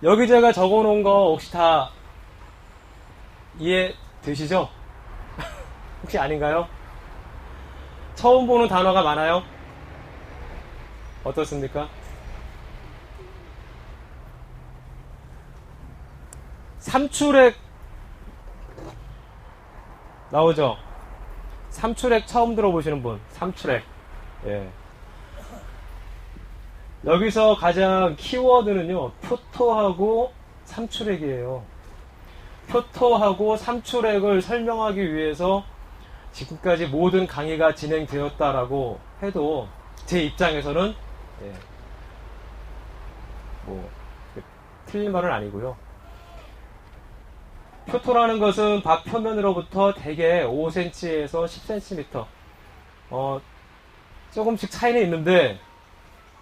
여기 제가 적어 놓은 거 혹시 다 이해 되시죠? 혹시 아닌가요? 처음 보는 단어가 많아요? 어떻습니까? 삼출액 나오죠? 삼출액 처음 들어보시는 분, 삼출액. 예. 여기서 가장 키워드는요, 표토하고 삼출액이에요. 표토하고 삼출액을 설명하기 위해서 지금까지 모든 강의가 진행되었다라고 해도 제 입장에서는 예, 뭐 틀린 말은 아니고요. 표토라는 것은 밥 표면으로부터 대개 5cm에서 10cm 조금씩 차이는 있는데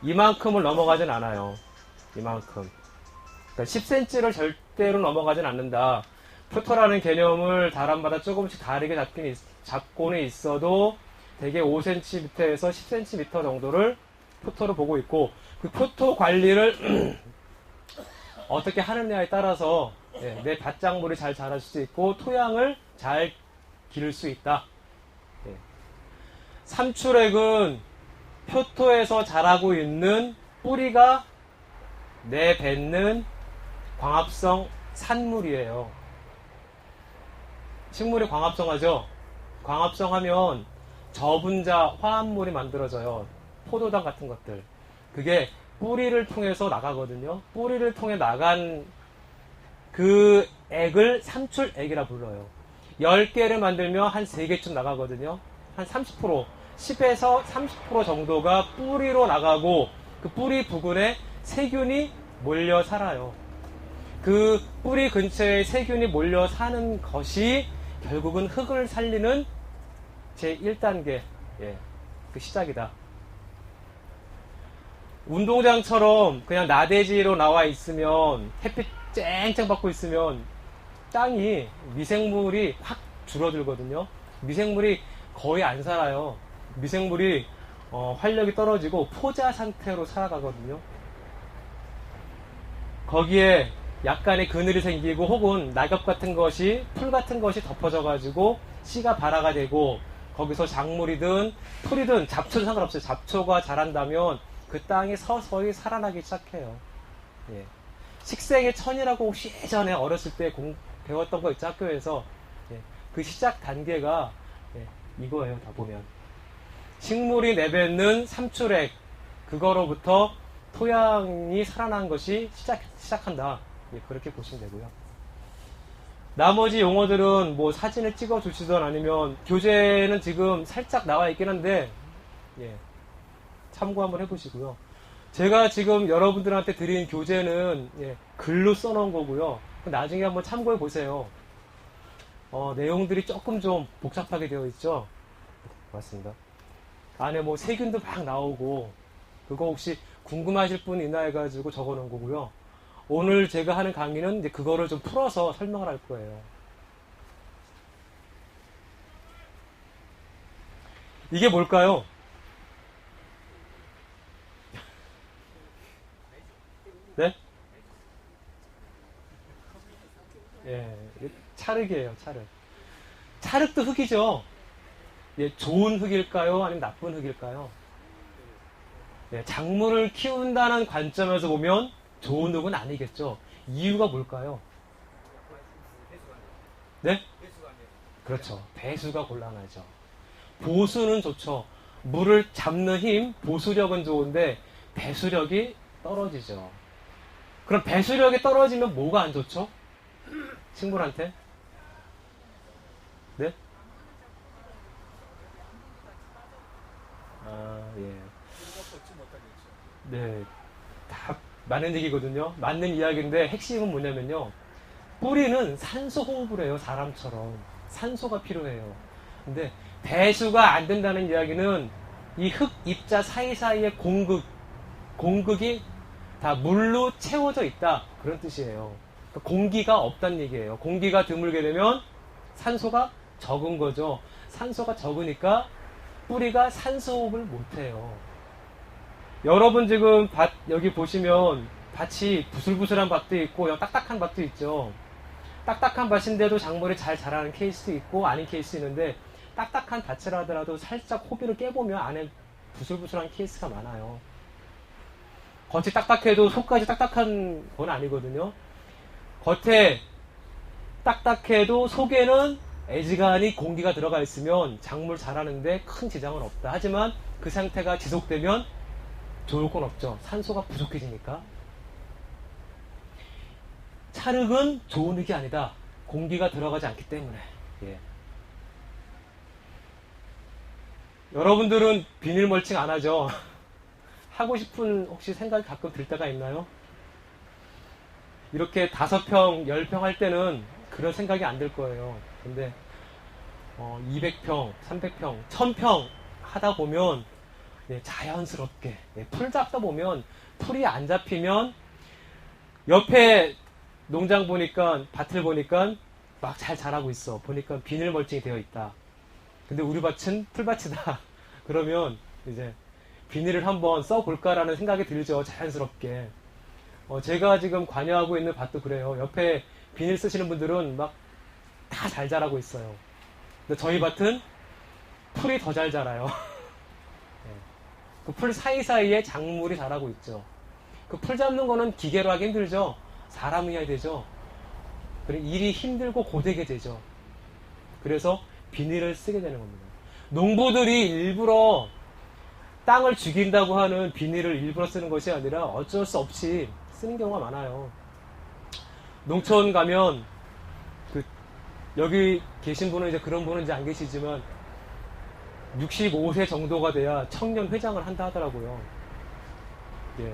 이만큼을 넘어가진 않아요. 이만큼. 그러니까 10cm를 절대로 넘어가진 않는다. 표토라는 개념을 사람마다 조금씩 다르게 잡고는 있어도 대개 5cm에서 10cm 정도를 표토로 보고 있고, 그 표토 관리를 어떻게 하느냐에 따라서 내 밭작물이 잘 자랄 수 있고 토양을 잘 기를 수 있다. 삼출액은 표토에서 자라고 있는 뿌리가 내뱉는 광합성 산물이에요. 식물이 광합성하죠? 광합성하면 저분자 화합물이 만들어져요. 포도당 같은 것들. 그게 뿌리를 통해서 나가거든요. 뿌리를 통해 나간 그 액을 삼출액이라 불러요. 10개를 만들면 한 3개쯤 나가거든요. 한 30%, 10에서 30% 정도가 뿌리로 나가고 그 뿌리 부근에 세균이 몰려 살아요. 그 뿌리 근처에 세균이 몰려 사는 것이 결국은 흙을 살리는 제1단계, 그 시작이다. 운동장처럼 그냥 나대지로 나와 있으면 햇빛 쨍쨍 받고 있으면 땅이 미생물이 확 줄어들거든요. 미생물이 거의 안 살아요. 미생물이 활력이 떨어지고 포자 상태로 살아가거든요. 거기에 약간의 그늘이 생기고 혹은 낙엽 같은 것이, 풀 같은 것이 덮어져 가지고 씨가 발화가 되고 거기서 작물이든 풀이든 잡초도 상관없어요. 잡초가 자란다면 그 땅이 서서히 살아나기 시작해요. 예. 식생의 천이라고 혹시 예전에 어렸을 때 배웠던 거 있죠, 학교에서. 예. 그 시작 단계가 이거예요, 다 보면. 식물이 내뱉는 삼출액, 그거로부터 토양이 살아난 것이 시작한다. 그렇게 보시면 되고요. 나머지 용어들은 뭐 사진을 찍어 주시든 아니면 교재는 지금 살짝 나와 있긴 한데 참고 한번 해보시고요. 제가 지금 여러분들한테 드린 교재는 글로 써놓은 거고요. 나중에 한번 참고해 보세요. 내용들이 조금 좀 복잡하게 되어 있죠. 맞습니다. 안에 뭐 세균도 막 나오고 그거 혹시 궁금하실 분 있나 해가지고 적어놓은 거고요. 오늘 제가 하는 강의는 이제 그거를 좀 풀어서 설명을 할 거예요. 이게 뭘까요? 네? 찰흙이에요, 찰흙. 찰흙도 흙이죠. 좋은 흙일까요? 아니면 나쁜 흙일까요? 작물을 키운다는 관점에서 보면 좋은 흙은 아니겠죠. 이유가 뭘까요? 네? 그렇죠. 배수가 곤란하죠. 보수는 좋죠. 물을 잡는 힘, 보수력은 좋은데 배수력이 떨어지죠. 그럼 배수력이 떨어지면 뭐가 안 좋죠? 식물한테? 네? 네. 다 맞는 얘기거든요. 맞는 이야기인데 핵심은 뭐냐면요. 뿌리는 산소 호흡을 해요. 사람처럼. 산소가 필요해요. 근데 배수가 안 된다는 이야기는 이 흙 입자 사이사이의 공극이 다 물로 채워져 있다. 그런 뜻이에요. 그러니까 공기가 없다는 얘기예요. 공기가 드물게 되면 산소가 적은 거죠. 산소가 적으니까 뿌리가 산소 호흡을 못해요. 여러분 지금 밭 여기 보시면 밭이 부슬부슬한 밭도 있고 그냥 딱딱한 밭도 있죠. 딱딱한 밭인데도 작물이 잘 자라는 케이스도 있고 아닌 케이스 있는데 딱딱한 밭이라 하더라도 살짝 호비를 깨보면 안에 부슬부슬한 케이스가 많아요. 겉이 딱딱해도 속까지 딱딱한 건 아니거든요. 겉에 딱딱해도 속에는 애지간히 공기가 들어가 있으면 작물 자라는데 큰 지장은 없다. 하지만 그 상태가 지속되면 좋을 건 없죠. 산소가 부족해지니까. 찰흙은 좋은 흙이 아니다. 공기가 들어가지 않기 때문에. 예. 여러분들은 비닐 멀칭 안 하죠? 하고 싶은 혹시 생각이 가끔 들 때가 있나요? 이렇게 5평, 10평 할 때는 그런 생각이 안 들 거예요. 근데 200평, 300평, 1000평 하다 보면 자연스럽게 풀 잡다 보면 풀이 안 잡히면 옆에 농장 보니까 밭을 보니까 막 잘 자라고 있어. 보니까 비닐 멀칭이 되어 있다. 근데 우리 밭은 풀밭이다. 그러면 이제 비닐을 한번 써볼까라는 생각이 들죠. 자연스럽게. 제가 지금 관여하고 있는 밭도 그래요. 옆에 비닐 쓰시는 분들은 막 다 잘 자라고 있어요. 근데 저희 밭은 풀이 더 잘 자라요. 그 풀 사이사이에 작물이 자라고 있죠. 그 풀 잡는 거는 기계로 하기 힘들죠. 사람이 해야 되죠. 그리고 일이 힘들고 고되게 되죠. 그래서 비닐을 쓰게 되는 겁니다. 농부들이 일부러 땅을 죽인다고 하는 비닐을 일부러 쓰는 것이 아니라 어쩔 수 없이 쓰는 경우가 많아요. 농촌 가면 여기 계신 분은 이제 그런 분은 이제 안 계시지만 65세 정도가 돼야 청년 회장을 한다 하더라고요. 예.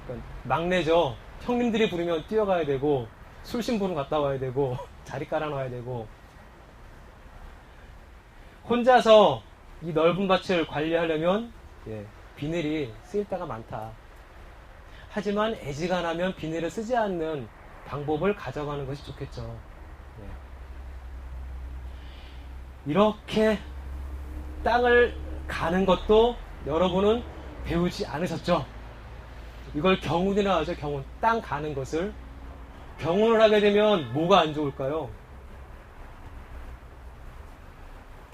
그러니까 막내죠. 형님들이 부르면 뛰어가야 되고 술심부름 갔다 와야 되고 자리 깔아놔야 되고 혼자서 이 넓은 밭을 관리하려면 비닐이 쓰일 때가 많다. 하지만 애지간하면 비닐을 쓰지 않는 방법을 가져가는 것이 좋겠죠. 이렇게 땅을 가는 것도 여러분은 배우지 않으셨죠? 이걸 경운이라 하죠. 경운. 땅 가는 것을. 경운을 하게 되면 뭐가 안 좋을까요?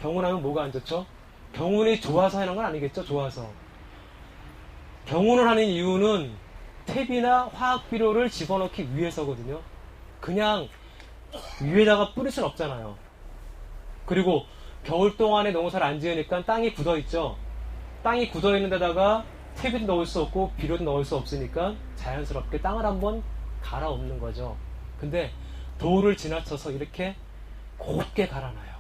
경운하면 뭐가 안 좋죠? 경운이 좋아서 하는 건 아니겠죠? 좋아서. 경운을 하는 이유는 탭이나 화학비료를 집어넣기 위해서거든요. 그냥 위에다가 뿌릴 순 없잖아요. 그리고 겨울 동안에 농사를 안 지으니까 땅이 굳어있죠. 땅이 굳어있는 데다가 탭도 넣을 수 없고 비료도 넣을 수 없으니까 자연스럽게 땅을 한번 갈아엎는 거죠. 근데 돌을 지나쳐서 이렇게 곱게 갈아놔요.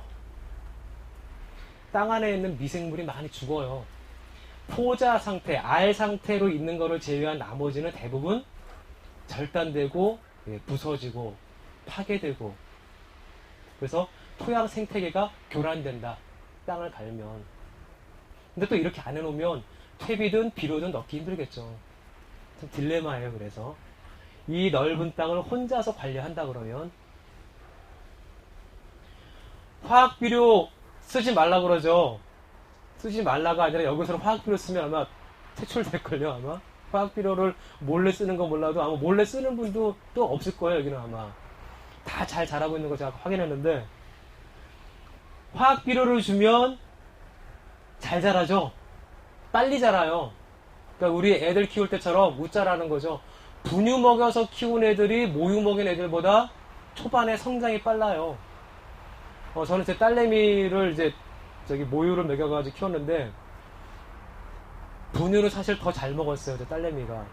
땅 안에 있는 미생물이 많이 죽어요. 포자 상태, 알 상태로 있는 거를 제외한 나머지는 대부분 절단되고 부서지고 파괴되고 그래서 토양 생태계가 교란된다. 땅을 갈면. 근데 또 이렇게 안 해놓으면 퇴비든 비료든 넣기 힘들겠죠. 참 딜레마예요. 그래서 이 넓은 땅을 혼자서 관리한다 그러면 화학비료 쓰지 말라 그러죠. 쓰지 말라가 아니라 여기서는 화학비료 쓰면 아마 퇴출될걸요. 아마 화학비료를 몰래 쓰는 건 몰라도 아마 몰래 쓰는 분도 또 없을 거예요. 여기는 아마 다 잘 자라고 있는 거 제가 확인했는데 화학비료를 주면 잘 자라죠. 빨리 자라요. 그러니까 우리 애들 키울 때처럼 웃자라는 거죠. 분유 먹여서 키운 애들이 모유 먹인 애들보다 초반에 성장이 빨라요. 저는 제 딸내미를 이제 모유를 먹여가지고 키웠는데 분유를 사실 더 잘 먹었어요. 제 딸내미가.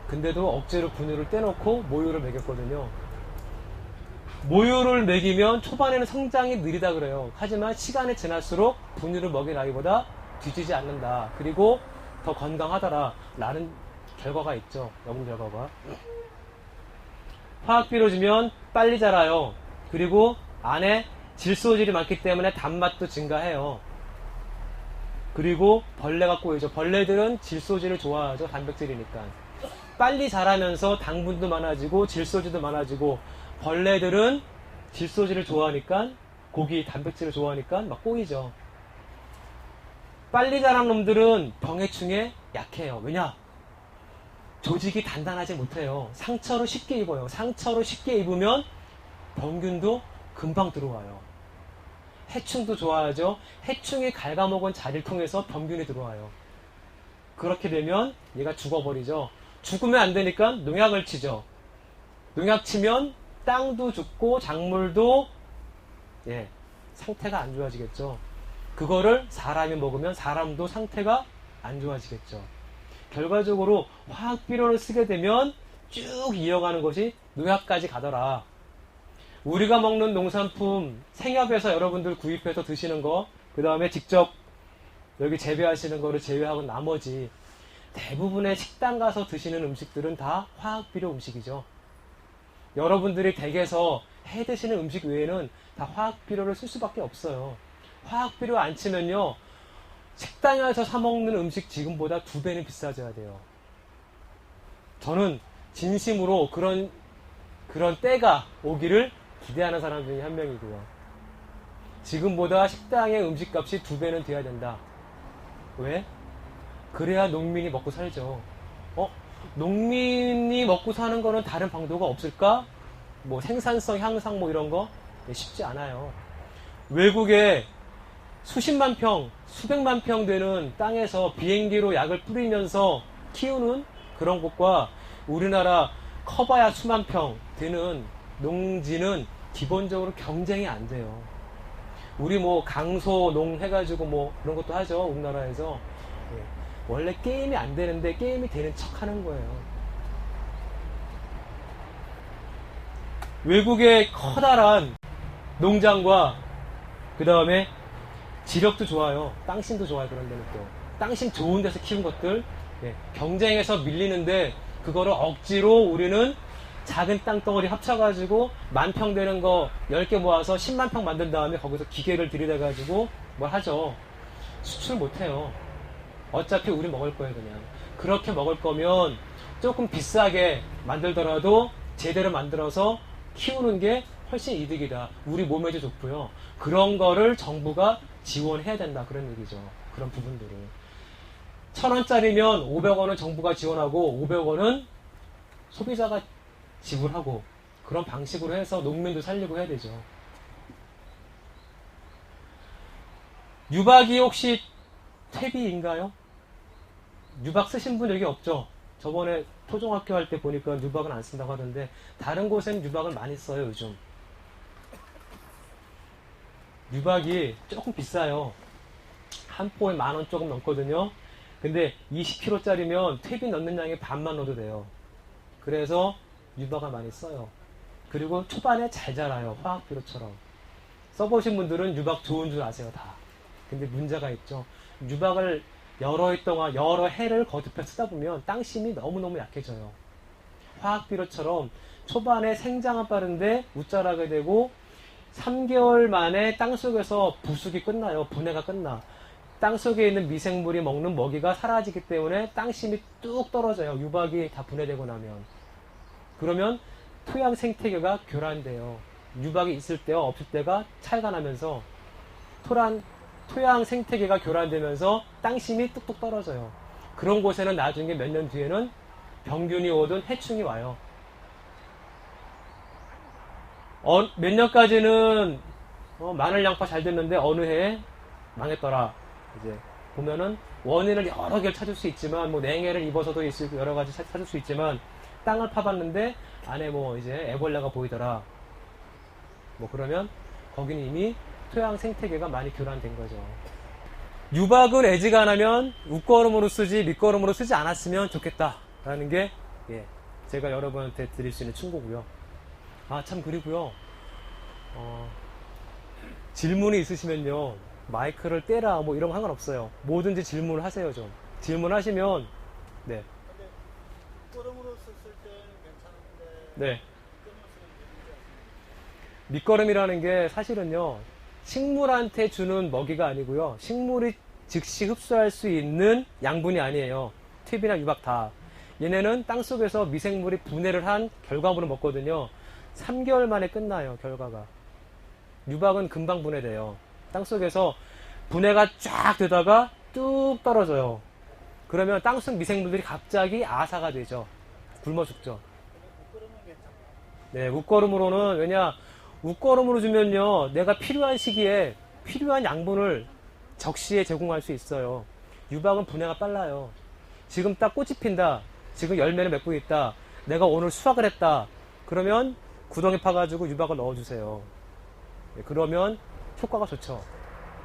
근데도 억지로 분유를 떼놓고 모유를 먹였거든요. 모유를 먹이면 초반에는 성장이 느리다 그래요. 하지만 시간이 지날수록 분유를 먹인 아이보다 뒤지지 않는다. 그리고 더 건강하더라 라는 결과가 있죠. 연구 결과가. 화학비료 주면 빨리 자라요. 그리고 안에 질소질이 많기 때문에 단맛도 증가해요. 그리고 벌레가 꼬이죠. 벌레들은 질소질을 좋아하죠. 단백질이니까. 빨리 자라면서 당분도 많아지고 질소질도 많아지고 벌레들은 질소질을 좋아하니까 고기 단백질을 좋아하니까 막 꼬이죠. 빨리 자란 놈들은 병해충에 약해요. 왜냐? 조직이 단단하지 못해요. 상처를 쉽게 입어요. 상처를 쉽게 입으면 병균도 금방 들어와요. 해충도 좋아하죠. 해충이 갉아먹은 자리를 통해서 병균이 들어와요. 그렇게 되면 얘가 죽어버리죠. 죽으면 안 되니까 농약을 치죠. 농약 치면 땅도 죽고 작물도 상태가 안 좋아지겠죠. 그거를 사람이 먹으면 사람도 상태가 안 좋아지겠죠. 결과적으로 화학비료를 쓰게 되면 쭉 이어가는 것이 농약까지 가더라. 우리가 먹는 농산품 생협에서 여러분들 구입해서 드시는 거, 그 다음에 직접 여기 재배하시는 거를 제외하고 나머지 대부분의 식당 가서 드시는 음식들은 다 화학비료 음식이죠. 여러분들이 댁에서 해 드시는 음식 외에는 다 화학비료를 쓸 수밖에 없어요. 화학비료 안 치면요, 식당에서 사 먹는 음식 지금보다 2배는 비싸져야 돼요. 저는 진심으로 그런 때가 오기를 기대하는 사람 중에 한 명이고요. 지금보다 식당의 음식값이 2배는 돼야 된다. 왜? 그래야 농민이 먹고 살죠. 농민이 먹고 사는 거는 다른 방도가 없을까? 뭐 생산성 향상 뭐 이런 거 쉽지 않아요. 외국에 수십만 평, 수백만 평 되는 땅에서 비행기로 약을 뿌리면서 키우는 그런 곳과 우리나라 커봐야 수만 평 되는 농지는 기본적으로 경쟁이 안 돼요. 우리 뭐 강소농 해가지고 뭐 그런 것도 하죠. 우리나라에서. 원래 게임이 안 되는데 게임이 되는 척 하는 거예요. 외국의 커다란 농장과 그 다음에 지력도 좋아요. 땅심도 좋아요. 그런 데는 또 땅심 좋은 데서 키운 것들 경쟁에서 밀리는데 그거를 억지로 우리는 작은 땅덩어리 합쳐가지고 10,000평 되는 거 10개 모아서 10만 평 만든 다음에 거기서 기계를 들이대가지고 뭘 하죠. 수출 못해요. 어차피 우리 먹을 거예요. 그냥 그렇게 먹을 거면 조금 비싸게 만들더라도 제대로 만들어서 키우는 게 훨씬 이득이다. 우리 몸에도 좋고요. 그런 거를 정부가 지원해야 된다. 그런 얘기죠. 그런 부분들을 1,000원짜리면 500원은 정부가 지원하고 500원은 소비자가 지불하고 그런 방식으로 해서 농민도 살리고 해야 되죠. 유박이 혹시 퇴비인가요? 유박 쓰신 분 여기 없죠? 저번에 토종학교 할 때 보니까 유박은 안 쓴다고 하던데 다른 곳엔 유박을 많이 써요. 요즘 유박이 조금 비싸요. 한 포에 10,000원 조금 넘거든요. 근데 20kg짜리면 퇴비 넣는 양의 반만 넣어도 돼요. 그래서 유박을 많이 써요. 그리고 초반에 잘 자라요. 화학비료처럼. 써보신 분들은 유박 좋은 줄 아세요. 다. 근데 문제가 있죠. 유박을 여러 해 동안 여러 해를 거듭해 쓰다 보면 땅심이 너무너무 약해져요. 화학비료처럼 초반에 생장은 빠른데 웃자라게 되고 3개월 만에 땅속에서 부숙이 끝나요. 분해가 끝나. 땅속에 있는 미생물이 먹는 먹이가 사라지기 때문에 땅심이 뚝 떨어져요. 유박이 다 분해되고 나면. 그러면 토양 생태계가 교란돼요. 유박이 있을 때와 없을 때가 차이가 나면서 토양 생태계가 교란되면서 땅심이 뚝뚝 떨어져요. 그런 곳에는 나중에 몇 년 뒤에는 병균이 오든 해충이 와요. 몇 년까지는 마늘 양파 잘 됐는데 어느 해에 망했더라. 이제 보면은 원인을 여러 개를 찾을 수 있지만 뭐 냉해를 입어서도 있을 여러 가지 찾을 수 있지만 땅을 파봤는데 안에 뭐 이제 애벌레가 보이더라. 뭐 그러면 거기는 이미 토양 생태계가 많이 교란된 거죠. 유박은 애지간하면 웃거름으로 쓰지 밑거름으로 쓰지 않았으면 좋겠다라는 게 제가 여러분한테 드릴 수 있는 충고고요. 참 그리고요. 질문이 있으시면요. 마이크를 떼라 뭐 이런 거 상관없어요. 뭐든지 질문을 하세요. 좀 질문하시면 네. 근데 밑거름으로 썼을 때는 괜찮은데 네. 밑거름이라는 게 사실은요. 식물한테 주는 먹이가 아니고요. 식물이 즉시 흡수할 수 있는 양분이 아니에요. 퇴비나 유박 다. 얘네는 땅속에서 미생물이 분해를 한 결과물을 먹거든요. 3개월 만에 끝나요. 결과가. 유박은 금방 분해돼요. 땅속에서 분해가 쫙 되다가 뚝 떨어져요. 그러면 땅속 미생물들이 갑자기 아사가 되죠. 굶어 죽죠. 그러면 괜찮아. 네, 웃거름으로는, 왜냐, 웃거름으로 주면요, 내가 필요한 시기에 필요한 양분을 적시에 제공할 수 있어요. 유박은 분해가 빨라요. 지금 딱 꽃이 핀다. 지금 열매를 맺고 있다. 내가 오늘 수확을 했다. 그러면 구덩이 파가지고 유박을 넣어주세요. 네, 그러면 효과가 좋죠.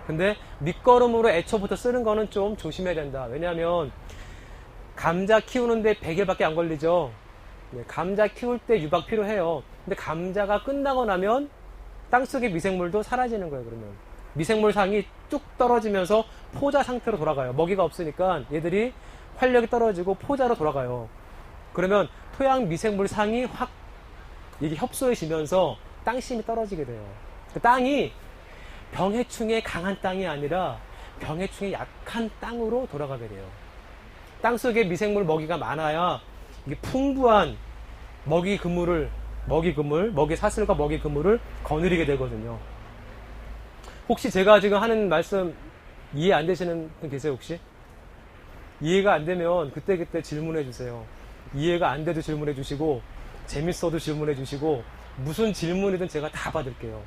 근데 밑거름으로 애초부터 쓰는 거는 좀 조심해야 된다. 왜냐하면 감자 키우는데 100일밖에 안 걸리죠. 네, 감자 키울 때 유박 필요해요. 근데 감자가 끝나고 나면 땅속의 미생물도 사라지는 거예요. 그러면 미생물 상이 뚝 떨어지면서 포자 상태로 돌아가요. 먹이가 없으니까 얘들이 활력이 떨어지고 포자로 돌아가요. 그러면 토양 미생물 상이 확 이게 협소해지면서 땅심이 떨어지게 돼요. 그 땅이 병해충에 강한 땅이 아니라 병해충에 약한 땅으로 돌아가게 돼요. 땅속에 미생물 먹이가 많아야 이게 풍부한 먹이 사슬과 먹이 그물을 거느리게 되거든요. 혹시 제가 지금 하는 말씀 이해 안 되시는 분 계세요, 혹시? 이해가 안 되면 그때그때 질문해 주세요. 이해가 안 돼도 질문해 주시고, 재밌어도 질문해 주시고, 무슨 질문이든 제가 다 받을게요.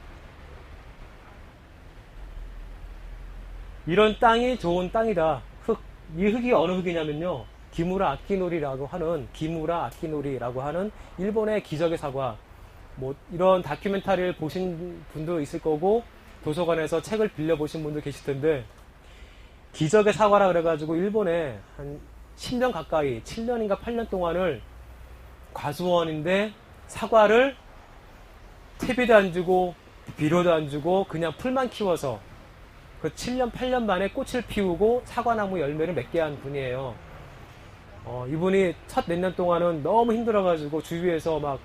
이런 땅이 좋은 땅이다. 이 흙이 어느 흙이냐면요. 기무라 아키노리라고 하는 일본의 기적의 사과. 뭐 이런 다큐멘터리를 보신 분도 있을 거고 도서관에서 책을 빌려보신 분도 계실 텐데, 기적의 사과라 그래가지고 일본에 한 10년 가까이 7년인가 8년 동안을 과수원인데 사과를 퇴비도 안 주고 비료도 안 주고 그냥 풀만 키워서 그 7년 8년 만에 꽃을 피우고 사과나무 열매를 맺게 한 분이에요. 이분이 첫 몇 년 동안은 너무 힘들어가지고 주위에서 막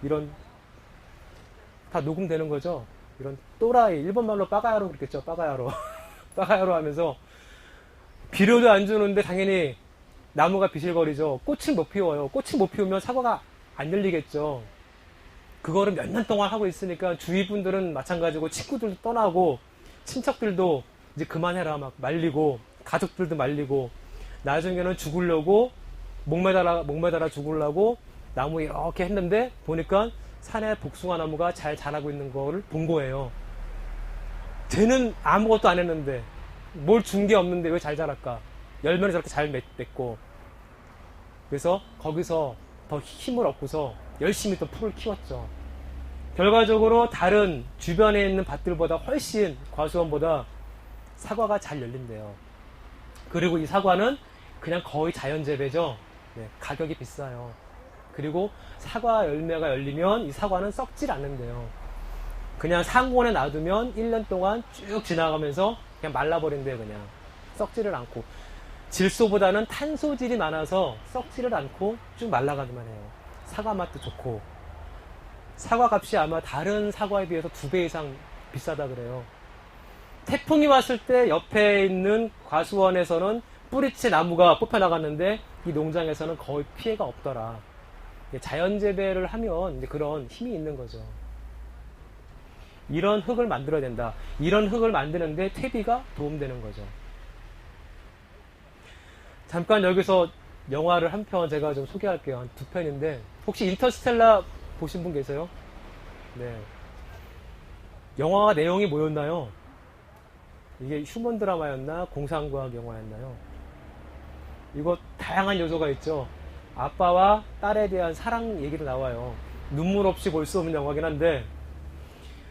이런 다 녹음되는 거죠. 이런 또라이, 일본말로 빠가야로 그랬겠죠. 빠가야로 빠가야로 하면서 비료도 안 주는데 당연히 나무가 비실거리죠. 꽃은 못 피워요. 꽃이 못 피우면 사과가 안 열리겠죠. 그거를 몇 년 동안 하고 있으니까 주위 분들은 마찬가지고 친구들도 떠나고 친척들도 이제 그만해라 막 말리고 가족들도 말리고 나중에는 죽으려고 목매달아 죽으려고 나무 이렇게 했는데 보니까 산에 복숭아 나무가 잘 자라고 있는 거를 본 거예요. 쟤는 아무것도 안 했는데 뭘 준 게 없는데 왜 잘 자랄까? 열매는 저렇게 잘 맺고. 그래서 거기서 더 힘을 얻고서 열심히 또 풀을 키웠죠. 결과적으로 다른 주변에 있는 밭들보다 훨씬 과수원보다 사과가 잘 열린대요. 그리고 이 사과는 그냥 거의 자연재배죠. 네, 가격이 비싸요. 그리고 사과 열매가 열리면 이 사과는 썩질 않는데요. 그냥 상온에 놔두면 1년 동안 쭉 지나가면서 그냥 말라버린대요. 그냥 썩지를 않고 질소보다는 탄소질이 많아서 썩지를 않고 쭉 말라가기만 해요. 사과 맛도 좋고 사과 값이 아마 다른 사과에 비해서 2배 이상 비싸다 그래요. 태풍이 왔을 때 옆에 있는 과수원에서는 뿌리째 나무가 뽑혀나갔는데 이 농장에서는 거의 피해가 없더라. 자연재배를 하면 그런 힘이 있는 거죠. 이런 흙을 만들어야 된다. 이런 흙을 만드는데 퇴비가 도움되는 거죠. 잠깐 여기서 영화를 한 편 제가 좀 소개할게요. 한 2편인데 혹시 인터스텔라 보신 분 계세요? 네. 영화 내용이 뭐였나요? 이게 휴먼 드라마였나 공상과학 영화였나요? 이거 다양한 요소가 있죠. 아빠와 딸에 대한 사랑 얘기도 나와요. 눈물 없이 볼 수 없는 영화긴 한데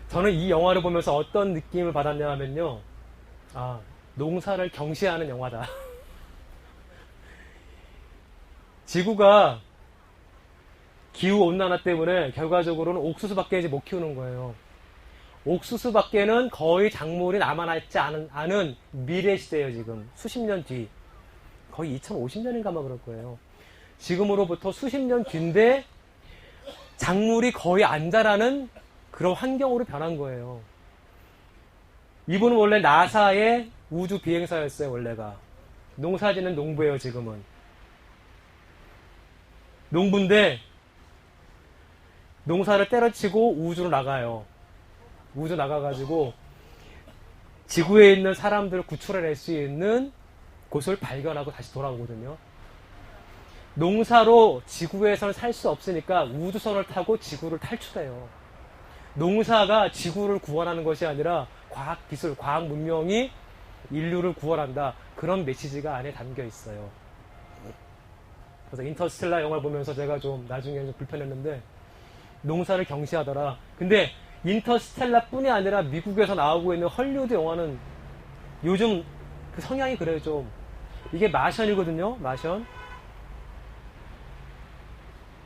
저는 이 영화를 보면서 어떤 느낌을 받았냐 하면요. 농사를 경시하는 영화다. 지구가 기후온난화 때문에 결과적으로는 옥수수밖에 이제 못 키우는 거예요. 옥수수밖에는 거의 작물이 남아있지 않은 미래 시대예요. 지금 수십 년 뒤. 거의 2050년인가 막 그럴 거예요. 지금으로부터 수십 년 뒤인데 작물이 거의 안 자라는 그런 환경으로 변한 거예요. 이분은 원래 나사의 우주 비행사였어요. 원래가. 농사짓는 농부예요. 지금은. 농부인데 농사를 때려치고 우주로 나가요. 우주 나가가지고 지구에 있는 사람들을 구출해낼 수 있는 곳을 발견하고 다시 돌아오거든요. 농사로 지구에서는 살 수 없으니까 우주선을 타고 지구를 탈출해요. 농사가 지구를 구원하는 것이 아니라 과학 기술, 과학 문명이 인류를 구원한다. 그런 메시지가 안에 담겨 있어요. 그래서 인터스텔라 영화를 보면서 제가 좀 나중에 좀 불편했는데 농사를 경시하더라. 근데 인터스텔라 뿐이 아니라 미국에서 나오고 있는 헐리우드 영화는 요즘 그 성향이 그래요, 좀. 이게 마션이거든요, 마션.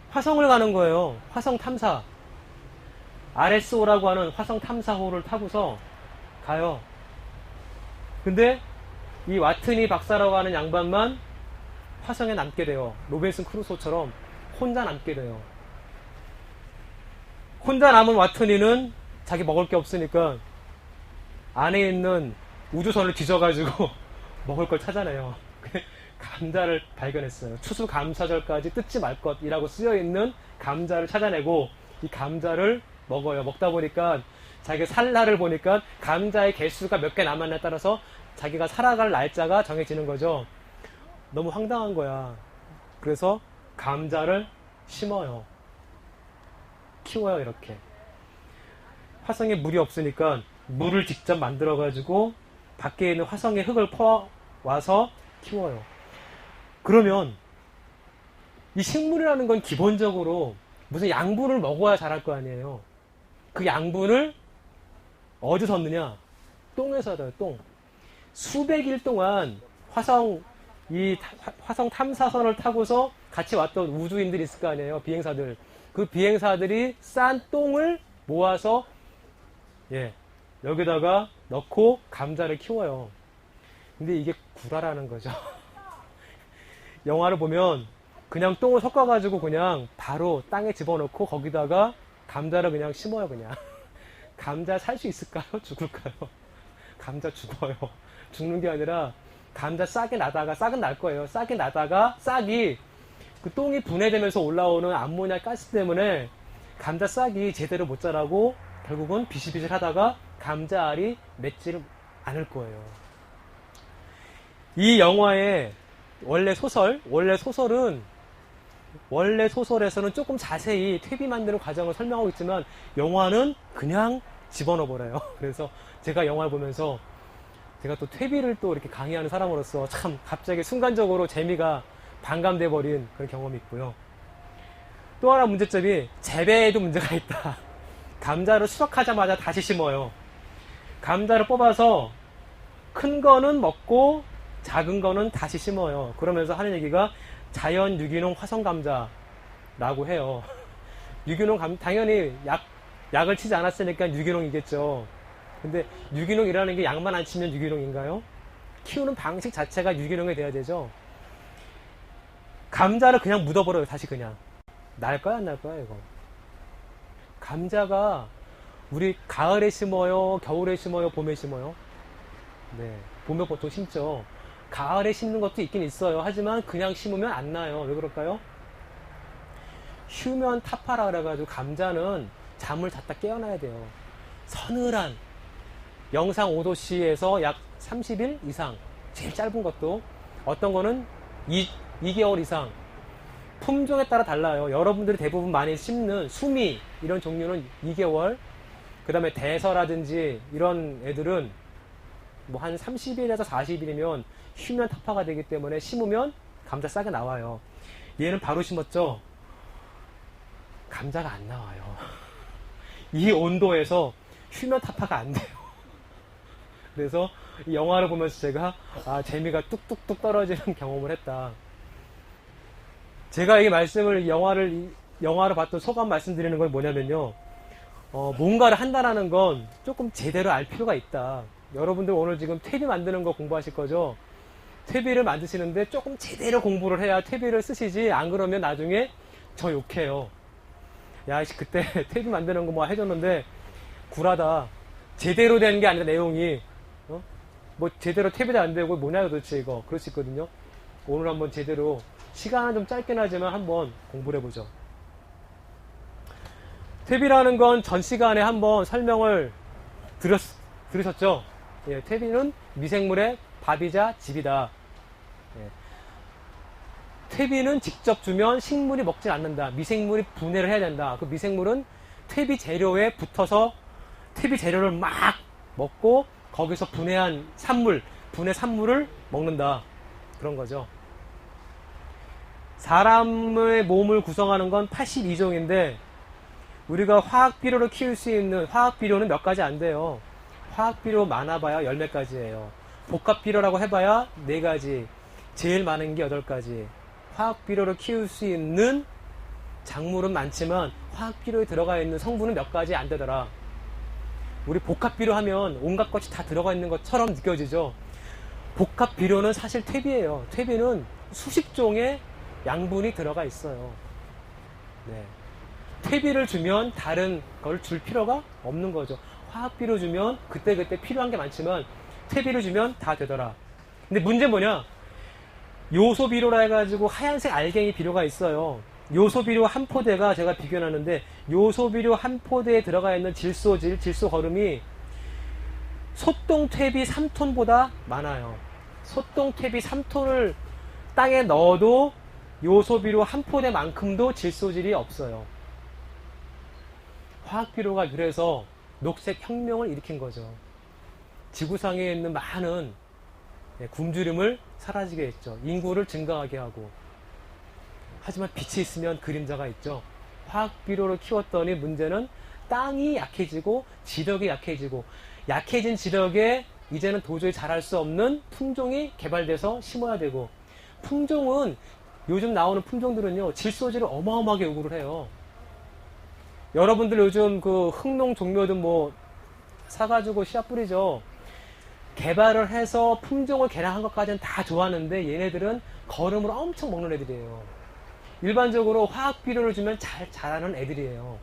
화성을 가는 거예요. 화성 탐사. RSO라고 하는 화성 탐사호를 타고서 가요. 근데 이 와트니 박사라고 하는 양반만 화성에 남게 돼요. 로빈슨 크루소처럼 혼자 남게 돼요. 혼자 남은 와트니는 자기 먹을 게 없으니까 안에 있는 우주선을 뒤져가지고 먹을 걸 찾아내요. 감자를 발견했어요. 추수감사절까지 뜯지 말 것이라고 쓰여있는 감자를 찾아내고 이 감자를 먹어요. 먹다 보니까 자기가 살 날을 보니까 감자의 개수가 몇 개 남았냐에 따라서 자기가 살아갈 날짜가 정해지는 거죠. 너무 황당한 거야. 그래서 감자를 심어요. 키워요, 이렇게. 화성에 물이 없으니까 물을 직접 만들어가지고 밖에 있는 화성의 흙을 퍼와서 키워요. 그러면 이 식물이라는 건 기본적으로 무슨 양분을 먹어야 자랄 거 아니에요. 그 양분을 어디서 얻느냐? 똥에서 얻어요, 똥. 수백 일 동안 화성 탐사선을 타고서 같이 왔던 우주인들이 있을 거 아니에요, 비행사들. 그 비행사들이 싼 똥을 모아서 여기다가 넣고 감자를 키워요. 근데 이게 구라라는 거죠. 영화를 보면 그냥 똥을 섞어가지고 그냥 바로 땅에 집어넣고 거기다가 감자를 그냥 심어요, 그냥. 감자 살 수 있을까요? 죽을까요? 감자 죽어요. 죽는 게 아니라 감자 싹이 나다가, 싹은 날 거예요. 싹이 나다가 싹이 그 똥이 분해되면서 올라오는 암모니아 가스 때문에 감자 싹이 제대로 못 자라고 결국은 비실비실 하다가 감자 알이 맺지를 않을 거예요. 이 영화의 원래 소설에서는 조금 자세히 퇴비 만드는 과정을 설명하고 있지만 영화는 그냥 집어넣어 버려요. 그래서 제가 영화를 보면서 제가 또 퇴비를 또 이렇게 강의하는 사람으로서 참 갑자기 순간적으로 재미가 반감돼 버린 그런 경험이 있고요. 또 하나 문제점이 재배에도 문제가 있다. 감자를 수확하자마자 다시 심어요. 감자를 뽑아서 큰 거는 먹고 작은 거는 다시 심어요. 그러면서 하는 얘기가 자연 유기농 화성 감자라고 해요. 유기농 당연히 약을 치지 않았으니까 유기농이겠죠. 근데 유기농이라는 게 약만 안 치면 유기농인가요? 키우는 방식 자체가 유기농이 돼야 되죠. 감자를 그냥 묻어버려요. 다시 그냥. 날 거야 안 날 거야 이거. 감자가 우리 가을에 심어요? 겨울에 심어요? 봄에 심어요? 네, 봄에 보통 심죠. 가을에 심는 것도 있긴 있어요. 하지만 그냥 심으면 안 나요. 왜 그럴까요? 휴면 타파라 그래가지고 감자는 잠을 잤다 깨어나야 돼요. 서늘한 영상 5도씨에서 약 30일 이상, 제일 짧은 것도 어떤 거는 2개월 이상, 품종에 따라 달라요. 여러분들이 대부분 많이 심는 수미 이런 종류는 2개월, 그 다음에 대서라든지 이런 애들은 뭐 한 30일에서 40일이면 휴면 타파가 되기 때문에 심으면 감자 싹이 나와요. 얘는 바로 심었죠. 감자가 안 나와요. 이 온도에서 휴면 타파가 안 돼요. 그래서 이 영화를 보면서 제가 재미가 뚝뚝뚝 떨어지는 경험을 했다. 제가 이 말씀을 영화를 봤던 소감 말씀드리는 건 뭐냐면요. 뭔가를 한다라는 건 조금 제대로 알 필요가 있다. 여러분들 오늘 지금 퇴비 만드는 거 공부하실 거죠? 퇴비를 만드시는데 조금 제대로 공부를 해야 퇴비를 쓰시지, 안 그러면 나중에 저 욕해요. 야, 그때 퇴비 만드는 거 뭐 해줬는데 구라다. 제대로 된 게 아니라 내용이 뭐 제대로 퇴비도 안 되고 뭐냐 도대체 이거. 그럴 수 있거든요. 오늘 한번 제대로 시간은 좀 짧긴 하지만 한번 공부를 해보죠. 퇴비라는 건 전 시간에 한번 설명을 들으셨죠? 예, 퇴비는 미생물의 밥이자 집이다. 예. 퇴비는 직접 주면 식물이 먹지 않는다. 미생물이 분해를 해야 된다. 그 미생물은 퇴비 재료에 붙어서 퇴비 재료를 막 먹고 거기서 분해한 산물, 분해 산물을 먹는다. 그런 거죠. 사람의 몸을 구성하는 건 82종인데 우리가 화학비료를 키울 수 있는 화학비료는 몇 가지 안 돼요. 화학비료 많아봐야 10몇 가지예요. 복합비료라고 해봐야 4가지. 제일 많은 게 8가지. 화학비료를 키울 수 있는 작물은 많지만 화학비료에 들어가 있는 성분은 몇 가지 안 되더라. 우리 복합비료 하면 온갖 것이 다 들어가 있는 것처럼 느껴지죠. 복합비료는 사실 퇴비예요. 퇴비는 수십 종의 양분이 들어가 있어요. 네. 퇴비를 주면 다른 걸 줄 필요가 없는 거죠. 화학비료 주면 그때그때 필요한 게 많지만 퇴비를 주면 다 되더라. 근데 문제는 뭐냐? 요소비료라 해가지고 하얀색 알갱이 비료가 있어요. 요소비료 한 포대가 제가 비교해놨는데 요소비료 한 포대에 들어가 있는 질소질, 질소거름이 소똥퇴비 3톤보다 많아요. 소똥퇴비 3톤을 땅에 넣어도 요소비료 한 포대만큼도 질소질이 없어요. 화학비료가 그래서 녹색 혁명을 일으킨 거죠. 지구상에 있는 많은 굶주림을 사라지게 했죠. 인구를 증가하게 하고. 하지만 빛이 있으면 그림자가 있죠. 화학비료를 키웠더니 문제는 땅이 약해지고 지력이 약해지고 약해진 지력에 이제는 도저히 자랄 수 없는 품종이 개발돼서 심어야 되고 품종은 요즘 나오는 품종들은요 질소질을 어마어마하게 요구를 해요. 여러분들 요즘 그 흑농 종묘든 뭐 사가지고 씨앗 뿌리죠. 개발을 해서 품종을 개량한 것까지는 다 좋았는데 얘네들은 거름을 엄청 먹는 애들이에요. 일반적으로 화학비료를 주면 잘 자라는 애들이에요.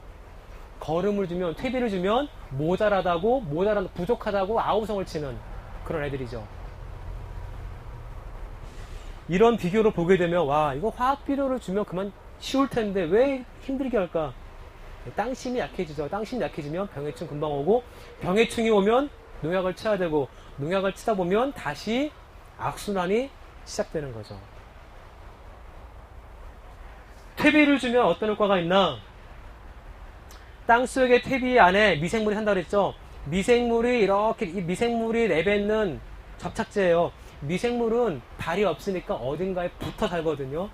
거름을 주면, 퇴비를 주면 모자라다고, 부족하다고 아우성을 치는 그런 애들이죠. 이런 비교를 보게 되면 와 이거 화학비료를 주면 그만 쉬울 텐데 왜 힘들게 할까? 땅심이 약해지죠. 땅심이 약해지면 병해충 금방 오고 병해충이 오면 농약을 쳐야 되고 농약을 치다 보면 다시 악순환이 시작되는 거죠. 퇴비를 주면 어떤 효과가 있나? 땅속의 퇴비 안에 미생물이 산다고 그랬죠. 미생물이 이렇게 이 미생물이 내뱉는 접착제예요. 미생물은 발이 없으니까 어딘가에 붙어 살거든요.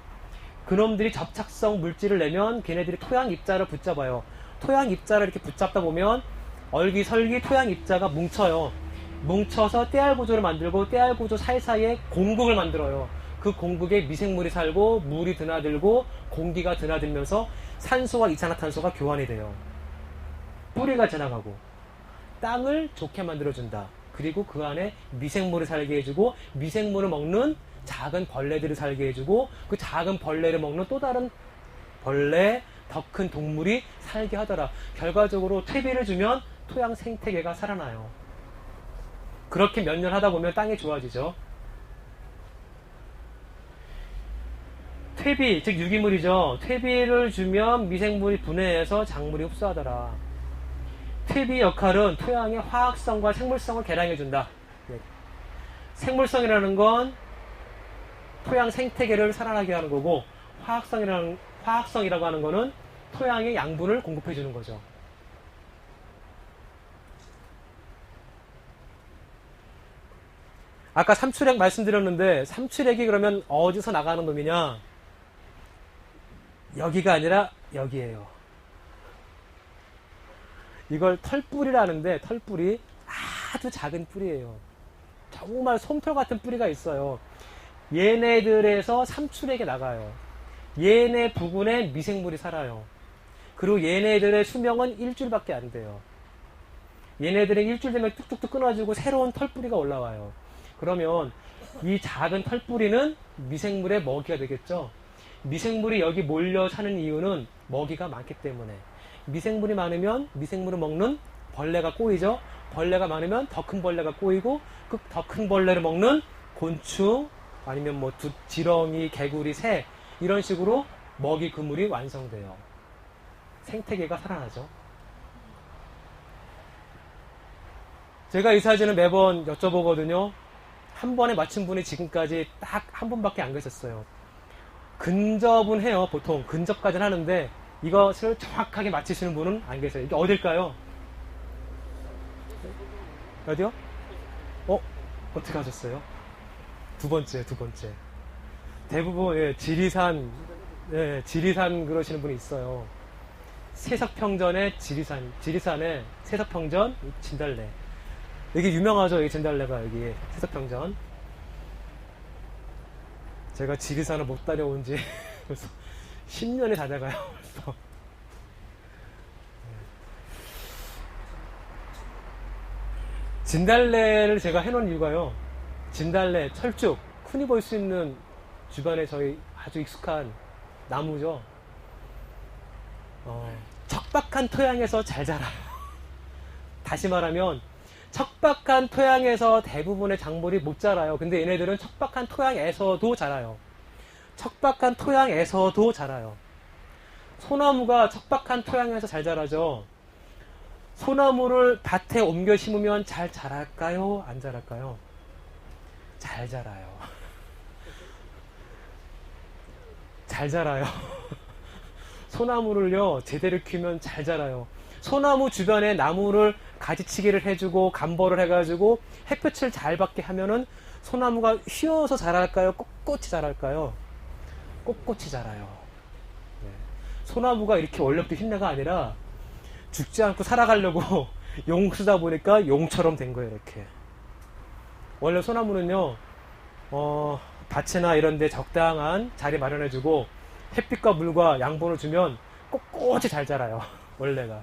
그놈들이 접착성 물질을 내면 걔네들이 토양 입자를 붙잡아요. 토양 입자를 이렇게 붙잡다 보면 얼기설기 토양 입자가 뭉쳐요. 뭉쳐서 떼알 구조를 만들고 떼알 구조 사이사이에 공국을 만들어요. 그 공국에 미생물이 살고 물이 드나들고 공기가 드나들면서 산소와 이산화탄소가 교환이 돼요. 뿌리가 지나가고 땅을 좋게 만들어준다. 그리고 그 안에 미생물을 살게 해주고 미생물을 먹는 작은 벌레들을 살게 해주고 그 작은 벌레를 먹는 또 다른 벌레, 더 큰 동물이 살게 하더라. 결과적으로 퇴비를 주면 토양 생태계가 살아나요. 그렇게 몇 년 하다 보면 땅이 좋아지죠. 퇴비, 즉 유기물이죠. 퇴비를 주면 미생물이 분해해서 작물이 흡수하더라. 퇴비 역할은 토양의 화학성과 생물성을 개량해준다. 생물성이라는 건 토양 생태계를 살아나게 하는 거고 화학성이라고 하는 거는 토양의 양분을 공급해 주는 거죠. 아까 삼출액 말씀드렸는데 삼출액이 그러면 어디서 나가는 놈이냐? 여기가 아니라 여기에요. 이걸 털뿌리라는데 털뿌리 아주 작은 뿌리예요. 정말 솜털 같은 뿌리가 있어요. 얘네들에서 삼출액이 나가요. 얘네 부분에 미생물이 살아요. 그리고 얘네들의 수명은 일주일밖에 안 돼요. 얘네들은 일주일 되면 뚝뚝뚝 끊어지고 새로운 털뿌리가 올라와요. 그러면 이 작은 털뿌리는 미생물의 먹이가 되겠죠. 미생물이 여기 몰려 사는 이유는 먹이가 많기 때문에. 미생물이 많으면 미생물을 먹는 벌레가 꼬이죠. 벌레가 많으면 더 큰 벌레가 꼬이고 그 더 큰 벌레를 먹는 곤충 아니면 뭐 지렁이, 개구리, 새 이런 식으로 먹이 그물이 완성돼요. 생태계가 살아나죠. 제가 이 사진을 매번 여쭤보거든요. 한 번에 맞춘 분이 지금까지 딱 한 분밖에 안 계셨어요. 근접은 해요. 보통 근접까지는 하는데 이것을 정확하게 맞히시는 분은 안 계세요. 이게 어딜까요? 어디요? 어떻게 하셨어요? 두 번째. 대부분 지리산 그러시는 분이 있어요. 세석평전의 지리산의 세석평전 진달래. 여기 유명하죠. 여기 진달래가 여기 세석평전. 제가 지리산을 못 다녀온 지 벌써 10년이 다 돼가요. 벌써. 진달래를 제가 해놓은 이유가요. 진달래, 철쭉, 흔히 볼 수 있는 주변에 저희 아주 익숙한 나무죠. 척박한 토양에서 잘 자라요. 다시 말하면 척박한 토양에서 대부분의 작물이 못 자라요. 근데 얘네들은 척박한 토양에서도 자라요. 척박한 토양에서도 자라요. 소나무가 척박한 토양에서 잘 자라죠. 소나무를 밭에 옮겨 심으면 잘 자랄까요? 안 자랄까요? 잘 자라요. 잘 자라요. 소나무를요, 제대로 키우면 잘 자라요. 소나무 주변에 나무를 가지치기를 해주고 감보를 해가지고 햇볕을 잘 받게 하면은 소나무가 휘어서 자랄까요? 꼿꼿이 자랄까요? 꼿꼿이 자라요. 네. 소나무가 이렇게 원래부터 흰내가 아니라 죽지 않고 살아가려고 용 쓰다 보니까 용처럼 된 거예요. 이렇게. 원래 소나무는요, 밭이나 이런 데 적당한 자리 마련해주고 햇빛과 물과 양분을 주면 꼿꼿이 잘 자라요. 원래가.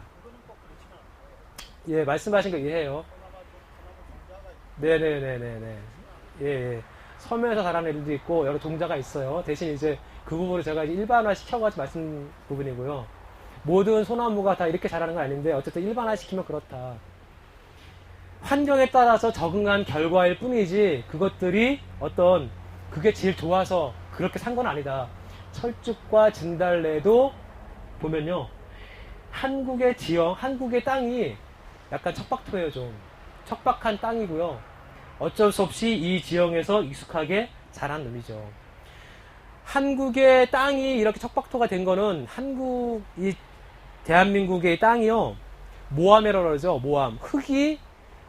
예, 말씀하신 거 이해해요. 네네네네네. 예. 섬에서 자라는 애들도 있고 여러 종자가 있어요. 대신 이제 그 부분을 제가 일반화 시켜가지고 말씀 부분이고요. 모든 소나무가 다 이렇게 자라는 건 아닌데 어쨌든 일반화 시키면 그렇다. 환경에 따라서 적응한 결과일 뿐이지 그것들이 그게 제일 좋아서 그렇게 산 건 아니다. 철쭉과 진달래도 보면요. 한국의 지형, 한국의 땅이 약간 척박토예요. 좀 척박한 땅이고요. 어쩔 수 없이 이 지형에서 익숙하게 자란 놈이죠. 한국의 땅이 이렇게 척박토가 된 거는 이 대한민국의 땅이요. 모함이라고 그러죠. 모함. 흙이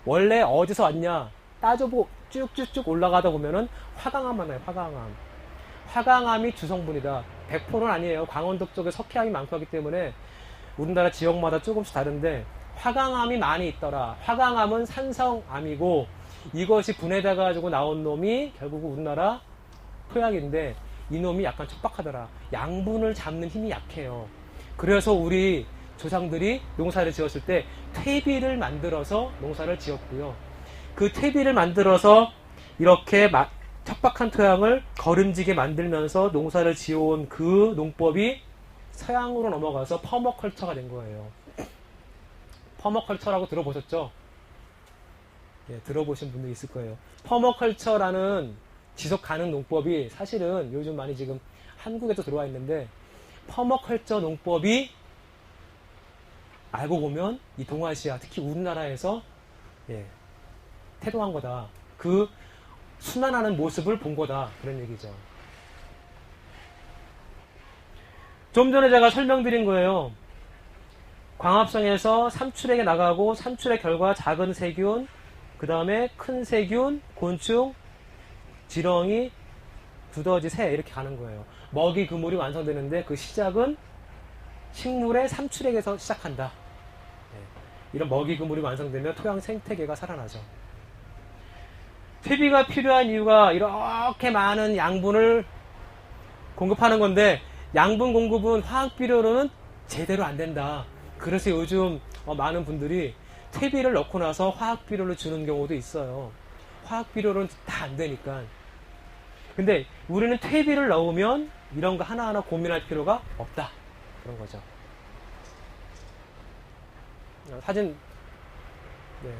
원래 어디서 왔냐 따져보고 쭉쭉쭉 올라가다 보면은 화강암 나요. 화강암이 주성분이다. 100%는 아니에요. 강원도 쪽에 석회암이 많고 하기 때문에 우리나라 지역마다 조금씩 다른데 화강암이 많이 있더라. 화강암은 산성암이고 이것이 분해돼 가지고 나온 놈이 결국 우리나라 토양인데 이 놈이 약간 척박하더라. 양분을 잡는 힘이 약해요. 그래서 우리 조상들이 농사를 지었을 때 퇴비를 만들어서 농사를 지었고요. 그 퇴비를 만들어서 이렇게 척박한 토양을 거름지게 만들면서 농사를 지어온 그 농법이 서양으로 넘어가서 퍼머컬처가 된 거예요. 퍼머컬처라고 들어보셨죠? 예, 들어보신 분도 있을 거예요. 퍼머컬처라는 지속 가능 농법이 사실은 요즘 많이 지금 한국에도 들어와 있는데 퍼머컬처 농법이 알고 보면 이 동아시아, 특히 우리나라에서 태동한 거다. 그 순환하는 모습을 본 거다. 그런 얘기죠. 좀 전에 제가 설명드린 거예요. 광합성에서 삼출액에 나가고 삼출의 결과 작은 세균, 그 다음에 큰 세균, 곤충, 지렁이, 두더지, 새 이렇게 가는 거예요. 먹이 그물이 완성되는데 그 시작은 식물의 삼출액에서 시작한다. 이런 먹이 그물이 완성되면 토양 생태계가 살아나죠. 퇴비가 필요한 이유가 이렇게 많은 양분을 공급하는 건데 양분 공급은 화학 비료로는 제대로 안 된다. 그래서 요즘 많은 분들이 퇴비를 넣고 나서 화학 비료를 주는 경우도 있어요. 화학 비료로는 다 안 되니까. 근데 우리는 퇴비를 넣으면 이런 거 하나하나 고민할 필요가 없다. 그런 거죠. 사진, 네.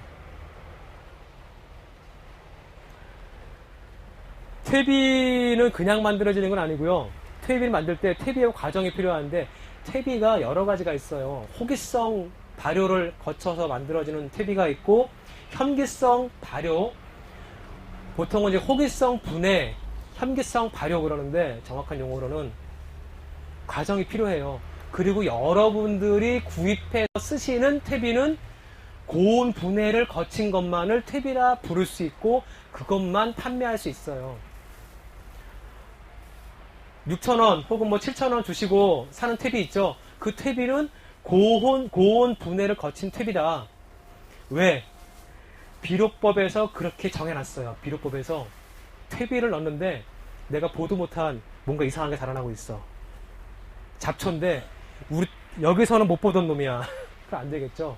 퇴비는 그냥 만들어지는 건 아니고요. 퇴비를 만들 때 퇴비의 과정이 필요한데 퇴비가 여러 가지가 있어요. 호기성 발효를 거쳐서 만들어지는 퇴비가 있고 현기성 발효, 보통은 이제 호기성 분해, 혐기성 발효 그러는데 정확한 용어로는 과정이 필요해요. 그리고 여러분들이 구입해서 쓰시는 퇴비는 고온 분해를 거친 것만을 퇴비라 부를 수 있고 그것만 판매할 수 있어요. 6,000원 혹은 뭐 7,000원 주시고 사는 퇴비 있죠. 그 퇴비는 고온 분해를 거친 퇴비다. 왜? 비료법에서 그렇게 정해놨어요. 비료법에서 퇴비를 넣는데 내가 보도 못한 뭔가 이상한 게 자라나고 있어. 잡초인데 우리 여기서는 못 보던 놈이야. 그럼 안 되겠죠.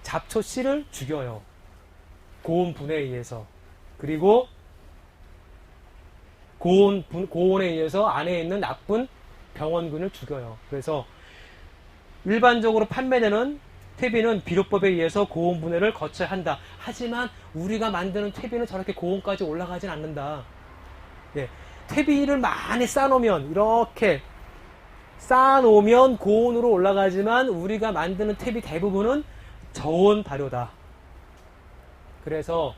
잡초 씨를 죽여요. 고온 분해에 의해서. 그리고 고온에 의해서 안에 있는 나쁜 병원균을 죽여요. 그래서 일반적으로 판매되는 퇴비는 비료법에 의해서 고온 분해를 거쳐야 한다. 하지만 우리가 만드는 퇴비는 저렇게 고온까지 올라가진 않는다. 예, 퇴비를 많이 쌓아놓으면 이렇게 쌓아놓으면 고온으로 올라가지만 우리가 만드는 퇴비 대부분은 저온 발효다. 그래서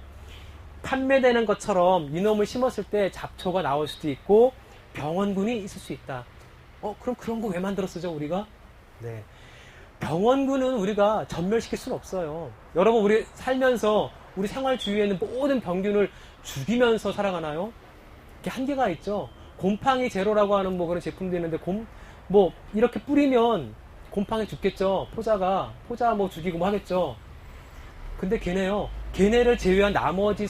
판매되는 것처럼 이놈을 심었을 때 잡초가 나올 수도 있고 병원균이 있을 수 있다. 그럼 그런 거 왜 만들어 쓰죠 우리가? 네, 병원균은 우리가 전멸시킬 수는 없어요. 여러분 우리 살면서 우리 생활 주위에 있는 모든 병균을 죽이면서 살아가나요? 이렇게 한계가 있죠. 곰팡이 제로라고 하는 뭐 그런 제품도 있는데 뭐 이렇게 뿌리면 곰팡이 죽겠죠. 포자 뭐 죽이고 뭐 하겠죠. 근데 걔네를 제외한 나머지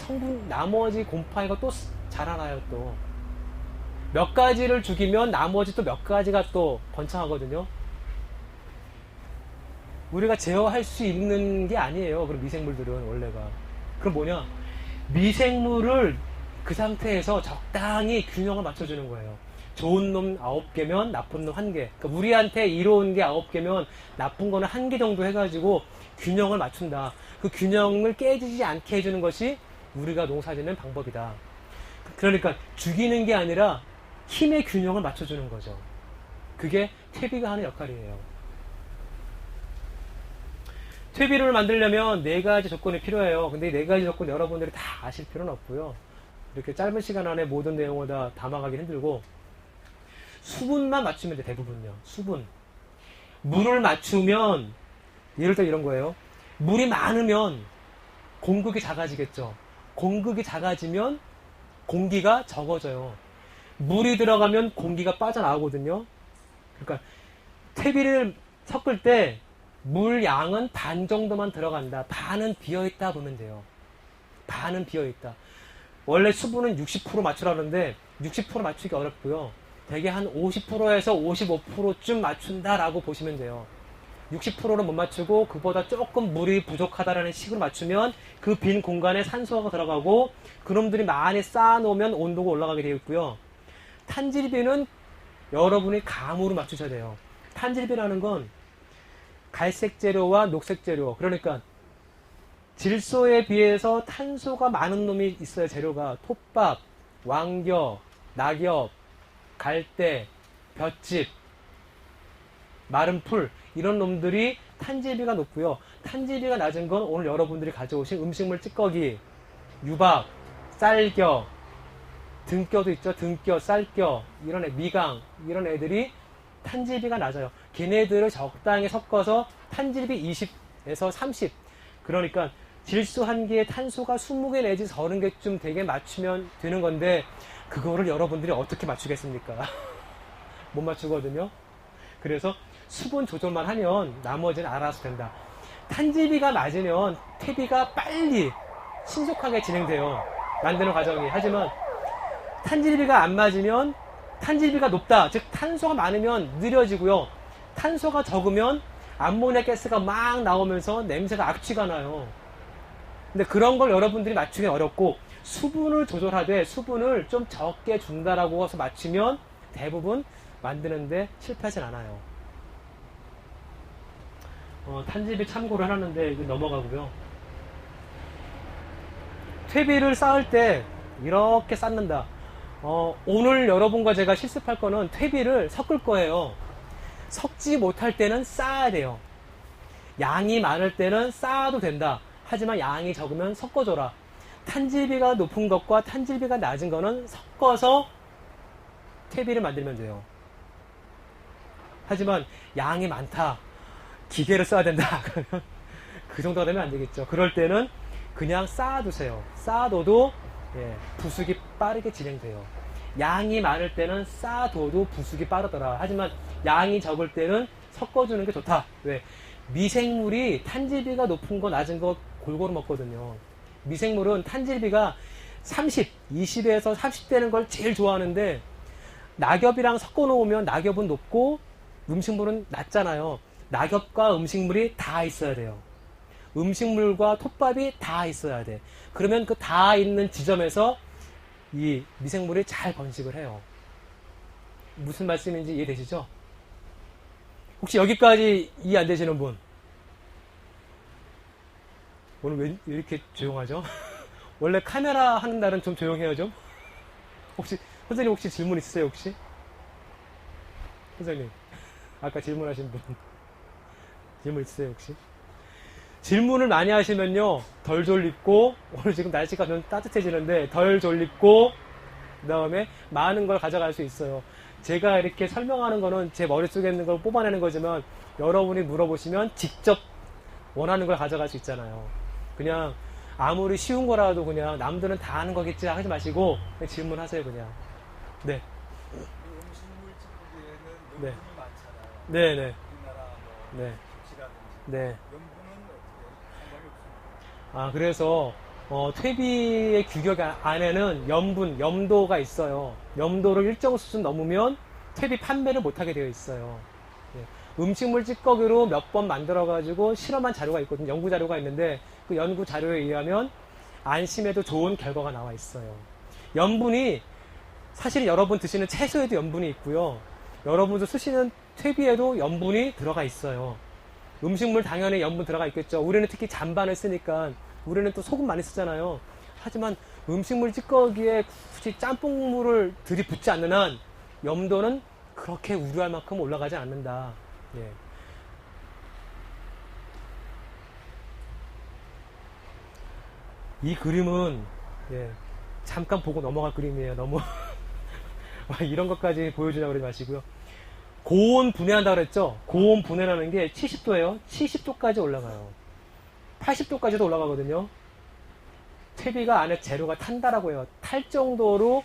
곰팡이가 또 자라나요. 또 몇 가지를 죽이면 나머지 또 몇 가지가 또 번창하거든요. 우리가 제어할 수 있는 게 아니에요. 그럼 미생물들은 원래가. 그럼 뭐냐? 미생물을 그 상태에서 적당히 균형을 맞춰주는 거예요. 좋은 놈 9개면 나쁜 놈 1개. 그러니까 우리한테 이로운 게 9개면 나쁜 거는 1개 정도 해가지고 균형을 맞춘다. 그 균형을 깨지지 않게 해주는 것이 우리가 농사짓는 방법이다. 그러니까 죽이는 게 아니라 힘의 균형을 맞춰주는 거죠. 그게 퇴비가 하는 역할이에요. 퇴비를 만들려면 4가지 조건이 필요해요. 근데 이 4가지 조건 여러분들이 다 아실 필요는 없고요. 이렇게 짧은 시간 안에 모든 내용을 다 담아가기 힘들고 수분만 맞추면 돼. 대부분요. 수분. 물을 맞추면 예를 들어 이런 거예요. 물이 많으면 공극이 작아지겠죠. 공극이 작아지면 공기가 적어져요. 물이 들어가면 공기가 빠져나오거든요. 그러니까 퇴비를 섞을 때 물 양은 반 정도만 들어간다. 반은 비어있다 보면 돼요. 반은 비어있다. 원래 수분은 60% 맞추라는데 60% 맞추기 어렵고요. 대개 한 50%에서 55%쯤 맞춘다라고 보시면 돼요. 60%는 못 맞추고 그보다 조금 물이 부족하다라는 식으로 맞추면 그 빈 공간에 산소가 들어가고 그놈들이 많이 쌓아놓으면 온도가 올라가게 되어 있고요. 탄질비는 여러분이 감으로 맞추셔야 돼요. 탄질비라는 건 갈색 재료와 녹색 재료, 그러니까 질소에 비해서 탄소가 많은 놈이 있어요. 재료가 톱밥, 왕겨, 낙엽, 갈대, 볏짚, 마른 풀 이런 놈들이 탄질비가 높고요. 탄질비가 낮은 건 오늘 여러분들이 가져오신 음식물 찌꺼기, 유박, 쌀겨, 등겨도 있죠. 등겨, 쌀겨, 미강 이런 애들이 탄질비가 낮아요. 걔네들을 적당히 섞어서 탄질비 20에서 30 그러니까 질소 한 개에 탄소가 20개 내지 30개쯤 되게 맞추면 되는 건데 그거를 여러분들이 어떻게 맞추겠습니까? 못 맞추거든요. 그래서 수분 조절만 하면 나머지는 알아서 된다. 탄질비가 맞으면 퇴비가 빨리 신속하게 진행돼요. 만드는 과정이. 하지만 탄질비가 안 맞으면 탄질비가 높다. 즉 탄소가 많으면 느려지고요. 탄소가 적으면 암모니아 가스가 막 나오면서 냄새가 악취가 나요. 근데 그런 걸 여러분들이 맞추기 어렵고 수분을 조절하되 수분을 좀 적게 준다라고 해서 맞추면 대부분 만드는데 실패하진 않아요. 탄질비 참고를 하는데 이거 넘어가고요. 퇴비를 쌓을 때 이렇게 쌓는다. 오늘 여러분과 제가 실습할 거는 퇴비를 섞을 거예요. 섞지 못할 때는 쌓아야 돼요. 양이 많을 때는 쌓아도 된다. 하지만 양이 적으면 섞어줘라. 탄질비가 높은 것과 탄질비가 낮은 거는 섞어서 퇴비를 만들면 돼요. 하지만 양이 많다, 기계를 써야 된다, 그러면 그 정도가 되면 안 되겠죠. 그럴 때는 그냥 쌓아두세요. 쌓아둬도 부숙이 빠르게 진행돼요. 양이 많을 때는 쌓아둬도 부숙이 빠르더라. 하지만 양이 적을 때는 섞어주는 게 좋다. 왜? 미생물이 탄질비가 높은 거 낮은 거 골고루 먹거든요. 미생물은 탄질비가 30, 20에서 30 되는 걸 제일 좋아하는데, 낙엽이랑 섞어 놓으면 낙엽은 높고 음식물은 낮잖아요. 낙엽과 음식물이 다 있어야 돼요. 음식물과 톱밥이 다 있어야 돼. 그러면 그 다 있는 지점에서 이 미생물이 잘 번식을 해요. 무슨 말씀인지 이해되시죠? 혹시 여기까지 이해 안 되시는 분? 오늘 왜 이렇게 조용하죠? 원래 카메라 하는 날은 좀 조용해요, 좀? 혹시, 선생님 혹시 질문 있으세요, 혹시? 선생님. 아까 질문하신 분. 질문 있으세요, 혹시? 질문을 많이 하시면요, 덜 졸립고, 오늘 지금 날씨가 좀 따뜻해지는데, 덜 졸립고, 그 다음에 많은 걸 가져갈 수 있어요. 제가 이렇게 설명하는 거는 제 머릿속에 있는 걸 뽑아내는 거지만, 여러분이 물어보시면 직접 원하는 걸 가져갈 수 있잖아요. 그냥 아무리 쉬운 거라도 그냥 남들은 다 아는 거겠지 하지 마시고, 그냥 질문하세요, 그냥. 네. 음식물 찌꺼기에는 네. 염분이 많잖아요. 네네. 우리나라 뭐 네. 김치라든지. 네. 염분은 어떻게 상관이 없습니까? 아, 그래서 퇴비의 규격 안에는 염도가 있어요. 염도를 일정 수준 넘으면 퇴비 판매를 못하게 되어 있어요. 예. 음식물 찌꺼기로 몇 번 만들어가지고 실험한 자료가 있거든요. 연구 자료가 있는데 그 연구 자료에 의하면 안심해도 좋은 결과가 나와 있어요. 염분이 사실 여러분 드시는 채소에도 염분이 있고요. 여러분도 쓰시는 퇴비에도 염분이 들어가 있어요. 음식물 당연히 염분 들어가 있겠죠. 우리는 특히 잔반을 쓰니까 우리는 또 소금 많이 쓰잖아요. 하지만 음식물 찌꺼기에 굳이 짬뽕물을 들이붓지 않는 한 염도는 그렇게 우려할 만큼 올라가지 않는다. 예. 이 그림은 잠깐 보고 넘어갈 그림이에요. 너무 이런 것까지 보여주려고 그러지 마시고요. 고온 분해한다 그랬죠? 고온 분해라는 게 70도예요. 70도까지 올라가요. 80도까지도 올라가거든요. 퇴비가 안에 재료가 탄다라고 해요. 탈 정도로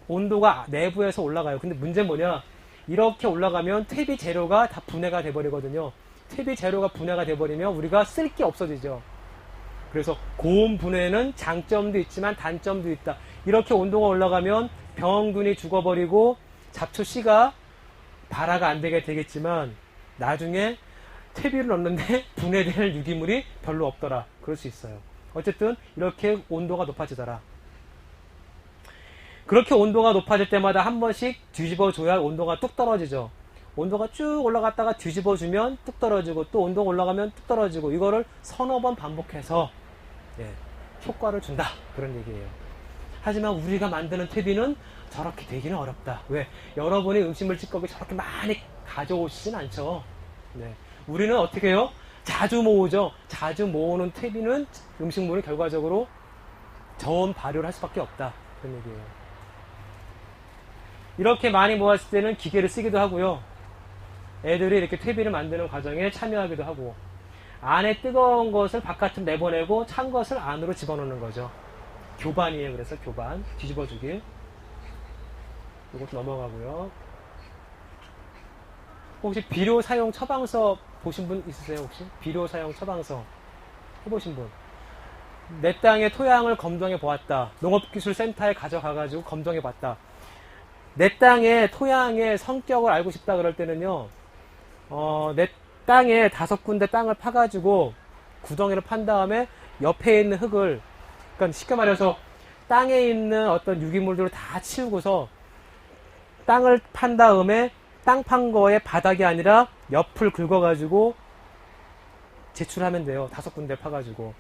온도가 내부에서 올라가요. 근데 문제는 뭐냐? 이렇게 올라가면 퇴비 재료가 다 분해가 돼버리거든요. 퇴비 재료가 분해가 돼버리면 우리가 쓸 게 없어지죠. 그래서 고온 분해는 장점도 있지만 단점도 있다. 이렇게 온도가 올라가면 병균이 죽어버리고 잡초 씨가 발화가 안 되게 되겠지만 나중에 퇴비를 넣는데 분해될 유기물이 별로 없더라. 그럴 수 있어요. 어쨌든 이렇게 온도가 높아지더라. 그렇게 온도가 높아질 때마다 한 번씩 뒤집어줘야 온도가 뚝 떨어지죠. 온도가 쭉 올라갔다가 뒤집어주면 뚝 떨어지고 또 온도가 올라가면 뚝 떨어지고 이거를 서너 번 반복해서 효과를 준다. 그런 얘기예요. 하지만 우리가 만드는 퇴비는 저렇게 되기는 어렵다. 왜? 여러분이 음식물 찌꺼기 저렇게 많이 가져오시진 않죠. 네. 우리는 어떻게 해요? 자주 모으죠. 자주 모으는 퇴비는 음식물을 결과적으로 저온 발효를 할 수밖에 없다. 그런 얘기예요. 이렇게 많이 모았을 때는 기계를 쓰기도 하고요. 애들이 이렇게 퇴비를 만드는 과정에 참여하기도 하고 안에 뜨거운 것을 바깥으로 내보내고 찬 것을 안으로 집어넣는 거죠. 교반이에요. 그래서 교반 뒤집어주기. 이것도 넘어가고요. 혹시 비료 사용 처방서 보신 분 있으세요? 혹시 비료 사용 처방서 해보신 분? 내 땅의 토양을 검정해 보았다. 농업기술센터에 가져가가지고 검정해 봤다. 내 땅의 토양의 성격을 알고 싶다 그럴 때는요, 내 땅에 5군데 땅을 파가지고 구덩이를 판 다음에 옆에 있는 흙을, 그러니까 쉽게 말해서 땅에 있는 어떤 유기물들을 다 치우고서 땅을 판 다음에 땅 판 거에 바닥이 아니라 옆을 긁어가지고 제출하면 돼요. 5군데 파가지고.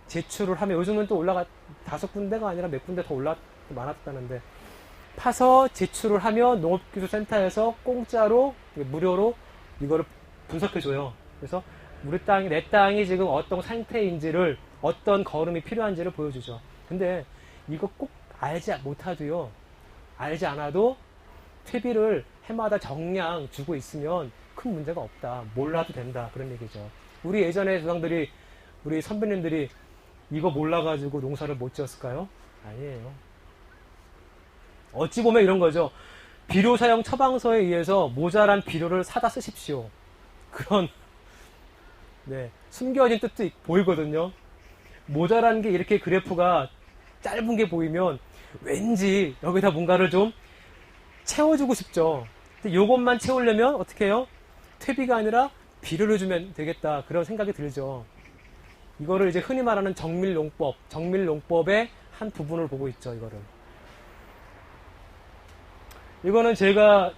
제출을 하면 요즘은 또 5군데가 아니라 몇 군데 더 많았다는데 파서 제출을 하면 농업기술센터에서 공짜로 무료로 이거를 분석해줘요. 그래서 우리 땅이 내 땅이 지금 어떤 상태인지를 어떤 거름이 필요한지를 보여주죠. 근데 이거 꼭 알지 못하도요. 알지 않아도 퇴비를 해마다 정량 주고 있으면 큰 문제가 없다. 몰라도 된다. 그런 얘기죠. 우리 예전에 조상들이, 우리 선배님들이 이거 몰라가지고 농사를 못 지었을까요? 아니에요. 어찌 보면 이런 거죠. 비료 사용 처방서에 의해서 모자란 비료를 사다 쓰십시오. 그런, 네, 숨겨진 뜻도 보이거든요. 모자란 게 이렇게 그래프가 짧은 게 보이면 왠지 여기다 뭔가를 좀 채워주고 싶죠. 근데 요것만 채우려면 어떻게 해요? 퇴비가 아니라 비료를 주면 되겠다. 그런 생각이 들죠. 이거를 이제 흔히 말하는 정밀농법의 한 부분을 보고 있죠. 이거는 제가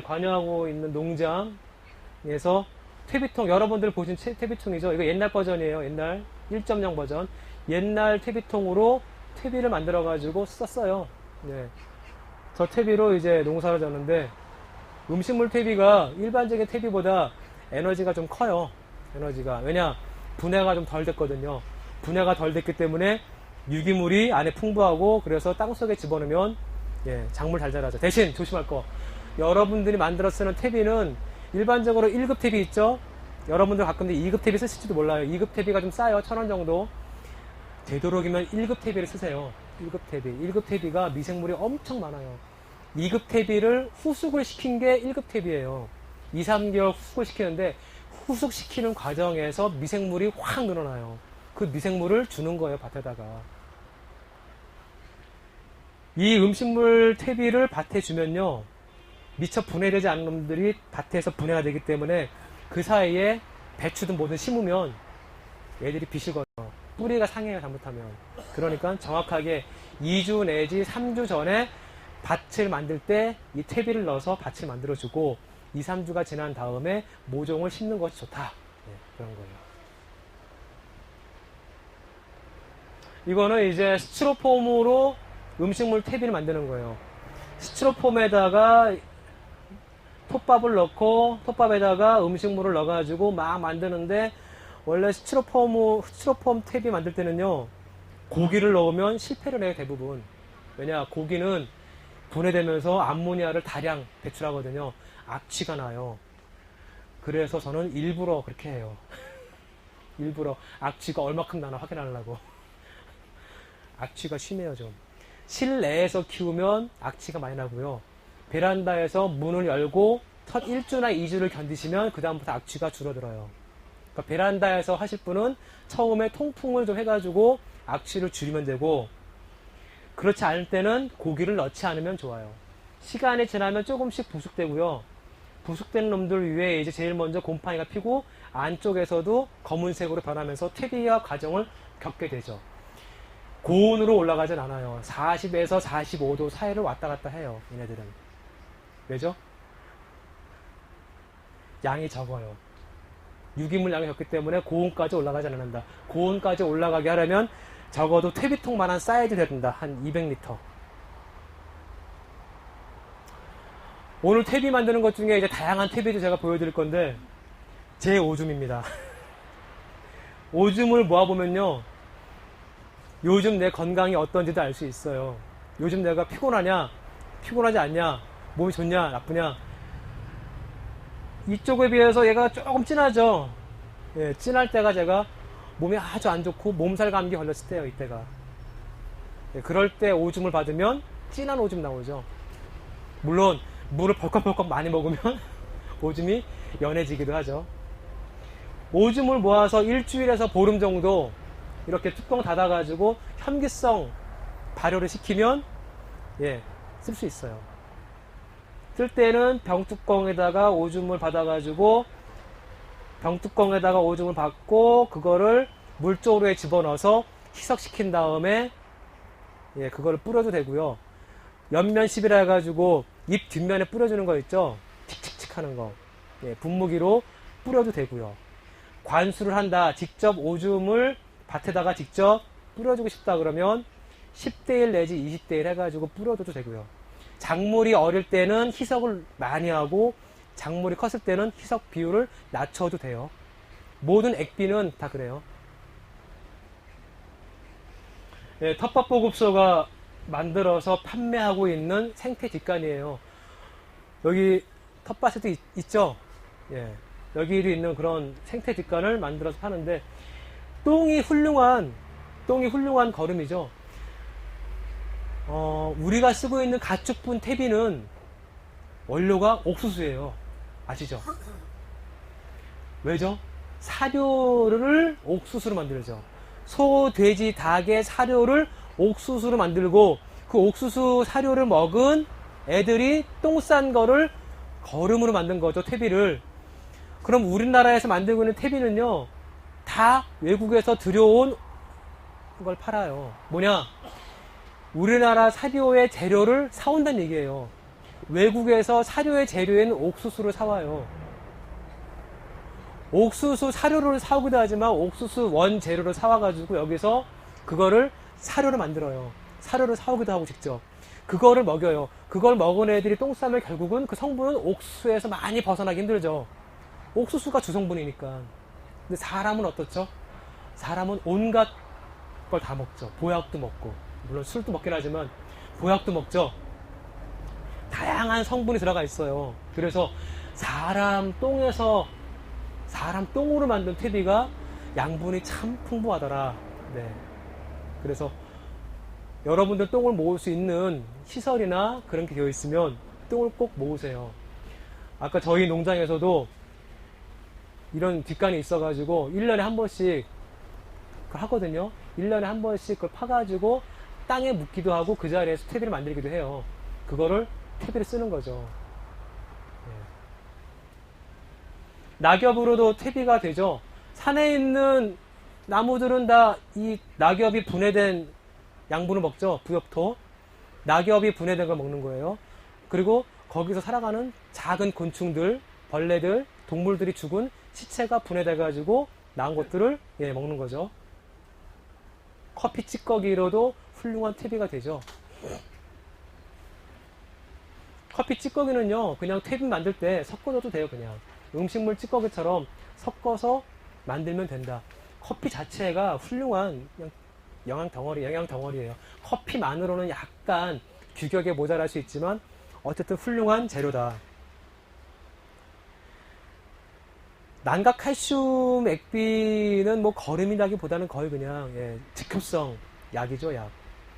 관여하고 있는 농장에서 퇴비통, 여러분들 보신 퇴비통이죠. 이거 옛날 버전이에요. 옛날 1.0 버전. 옛날 퇴비통으로 퇴비를 만들어가지고 썼어요. 네. 저 퇴비로 이제 농사를 졌는데, 음식물 퇴비가 일반적인 퇴비보다 에너지가 좀 커요. 에너지가. 왜냐? 분해가 좀 덜 됐거든요. 분해가 덜 됐기 때문에 유기물이 안에 풍부하고, 그래서 땅속에 집어넣으면 작물 잘 자라죠. 대신 조심할 거, 여러분들이 만들어 쓰는 퇴비는 일반적으로 1급 퇴비 있죠? 여러분들 가끔 2급 퇴비 쓰실지도 몰라요. 2급 퇴비가 좀 싸요. 1,000원 정도. 되도록이면 1급 퇴비를 쓰세요. 1급 퇴비. 1급 퇴비가 미생물이 엄청 많아요. 2급 퇴비를 후숙을 시킨 게 1급 퇴비예요. 2, 3개월 후숙을 시키는데, 후숙시키는 과정에서 미생물이 확 늘어나요. 그 미생물을 주는 거예요, 밭에다가. 이 음식물 퇴비를 밭에 주면요, 미처 분해되지 않은 놈들이 밭에서 분해가 되기 때문에 그 사이에 배추든 뭐든 심으면 얘들이 비실거려. 뿌리가 상해요, 잘못하면. 그러니까 정확하게 2주 내지 3주 전에 밭을 만들 때 이 퇴비를 넣어서 밭을 만들어주고, 2, 3주가 지난 다음에 모종을 심는 것이 좋다. 그런 거예요. 이거는 이제 스티로폼으로 음식물 퇴비를 만드는 거예요. 스티로폼에다가 톱밥을 넣고, 톱밥에다가 음식물을 넣어가지고 막 만드는데, 원래 스티로폼 퇴비 만들 때는요, 고기를 넣으면 실패를 해요, 대부분. 왜냐, 고기는 분해되면서 암모니아를 다량 배출하거든요. 악취가 나요. 그래서 저는 일부러 그렇게 해요. 일부러 악취가 얼마큼 나나 확인하려고. 악취가 심해요, 좀. 실내에서 키우면 악취가 많이 나고요. 베란다에서 문을 열고 첫 1주나 2주를 견디시면 그 다음부터 악취가 줄어들어요. 그러니까 베란다에서 하실 분은 처음에 통풍을 좀 해가지고 악취를 줄이면 되고, 그렇지 않을 때는 고기를 넣지 않으면 좋아요. 시간이 지나면 조금씩 부숙되고요. 부숙된 놈들 위에 이제 제일 먼저 곰팡이가 피고, 안쪽에서도 검은색으로 변하면서 퇴비화 과정을 겪게 되죠. 고온으로 올라가진 않아요. 40에서 45도 사이를 왔다 갔다 해요, 얘네들은. 왜죠? 양이 적어요. 유기물 양이 적기 때문에 고온까지 올라가지 않는다. 고온까지 올라가게 하려면 적어도 퇴비통만한 사이즈를 해야 된다. 한 200리터. 오늘 퇴비 만드는 것 중에 이제 다양한 퇴비도 제가 보여드릴 건데, 제 오줌입니다. 오줌을 모아보면요, 요즘 내 건강이 어떤지도 알 수 있어요. 요즘 내가 피곤하냐, 피곤하지 않냐, 몸이 좋냐, 나쁘냐. 이쪽에 비해서 얘가 조금 진하죠. 예, 진할 때가 제가 몸이 아주 안 좋고 몸살 감기 걸렸을 때예요, 이때가. 예, 그럴 때 오줌을 받으면 진한 오줌 나오죠. 물론 물을 벌컥벌컥 많이 먹으면 오줌이 연해지기도 하죠. 오줌을 모아서 일주일에서 보름 정도 이렇게 뚜껑 닫아가지고 현기성 발효를 시키면 쓸 수 있어요. 쓸 때는 병뚜껑에다가 오줌을 받아가지고, 병뚜껑에다가 오줌을 받고 그거를 물조루에 집어넣어서 희석시킨 다음에 그거를 뿌려도 되고요. 옆면십이라 해가지고 입 뒷면에 뿌려주는 거 있죠? 칙칙칙 하는 거. 분무기로 뿌려도 되고요. 관수를 한다, 직접 오줌을 밭에다가 직접 뿌려주고 싶다 그러면 10대1 내지 20대1 해가지고 뿌려줘도 되고요. 작물이 어릴 때는 희석을 많이 하고, 작물이 컸을 때는 희석 비율을 낮춰도 돼요. 모든 액비는 다 그래요. 예, 텃밭보급소가 만들어서 판매하고 있는 생태 뒷간이에요. 여기 텃밭에도 있죠? 예, 여기도 있는 그런 생태 뒷간을 만들어서 파는데, 똥이 훌륭한 거름이죠. 우리가 쓰고 있는 가축분 퇴비는 원료가 옥수수예요. 아시죠? 왜죠? 사료를 옥수수로 만들죠. 소, 돼지, 닭의 사료를 옥수수로 만들고, 그 옥수수 사료를 먹은 애들이 똥 싼 거를 거름으로 만든 거죠, 퇴비를. 그럼 우리나라에서 만들고 있는 퇴비는요, 다 외국에서 들여온 걸 팔아요. 뭐냐? 우리나라 사료의 재료를 사온다는 얘기예요. 외국에서 사료의 재료인 옥수수를 사와요. 옥수수 사료를 사오기도 하지만 옥수수 원재료를 사와가지고 여기서 그거를 사료를 만들어요. 사료를 사오기도 하고 직접. 그거를 먹여요. 그걸 먹은 애들이 똥 싸면 결국은 그 성분은 옥수수에서 많이 벗어나기 힘들죠. 옥수수가 주성분이니까. 근데 사람은 어떻죠? 사람은 온갖 걸 다 먹죠. 보약도 먹고, 물론 술도 먹긴 하지만 보약도 먹죠. 다양한 성분이 들어가 있어요. 그래서 사람 똥으로 만든 퇴비가 양분이 참 풍부하더라. 네. 그래서 여러분들 똥을 모을 수 있는 시설이나 그런 게 되어 있으면 똥을 꼭 모으세요. 아까 저희 농장에서도 이런 뒷간이 있어가지고 1년에 한 번씩 그걸 하거든요. 1년에 한 번씩 그걸 파가지고 땅에 묻기도 하고 그 자리에서 퇴비를 만들기도 해요. 그거를 퇴비를 쓰는 거죠. 네. 낙엽으로도 퇴비가 되죠. 산에 있는 나무들은 다 이 낙엽이 분해된 양분을 먹죠. 부엽토. 낙엽이 분해된 걸 먹는 거예요. 그리고 거기서 살아가는 작은 곤충들, 벌레들, 동물들이 죽은 시체가 분해돼가지고 나온 것들을 먹는 거죠. 커피 찌꺼기로도 훌륭한 퇴비가 되죠. 커피 찌꺼기는요, 그냥 퇴비 만들 때 섞어줘도 돼요, 그냥. 음식물 찌꺼기처럼 섞어서 만들면 된다. 커피 자체가 훌륭한 영양 덩어리예요. 커피만으로는 약간 규격에 모자랄 수 있지만, 어쨌든 훌륭한 재료다. 난각 칼슘 액비는 뭐 거름이라기보다는 거의 그냥 직흡성 약이죠, 약.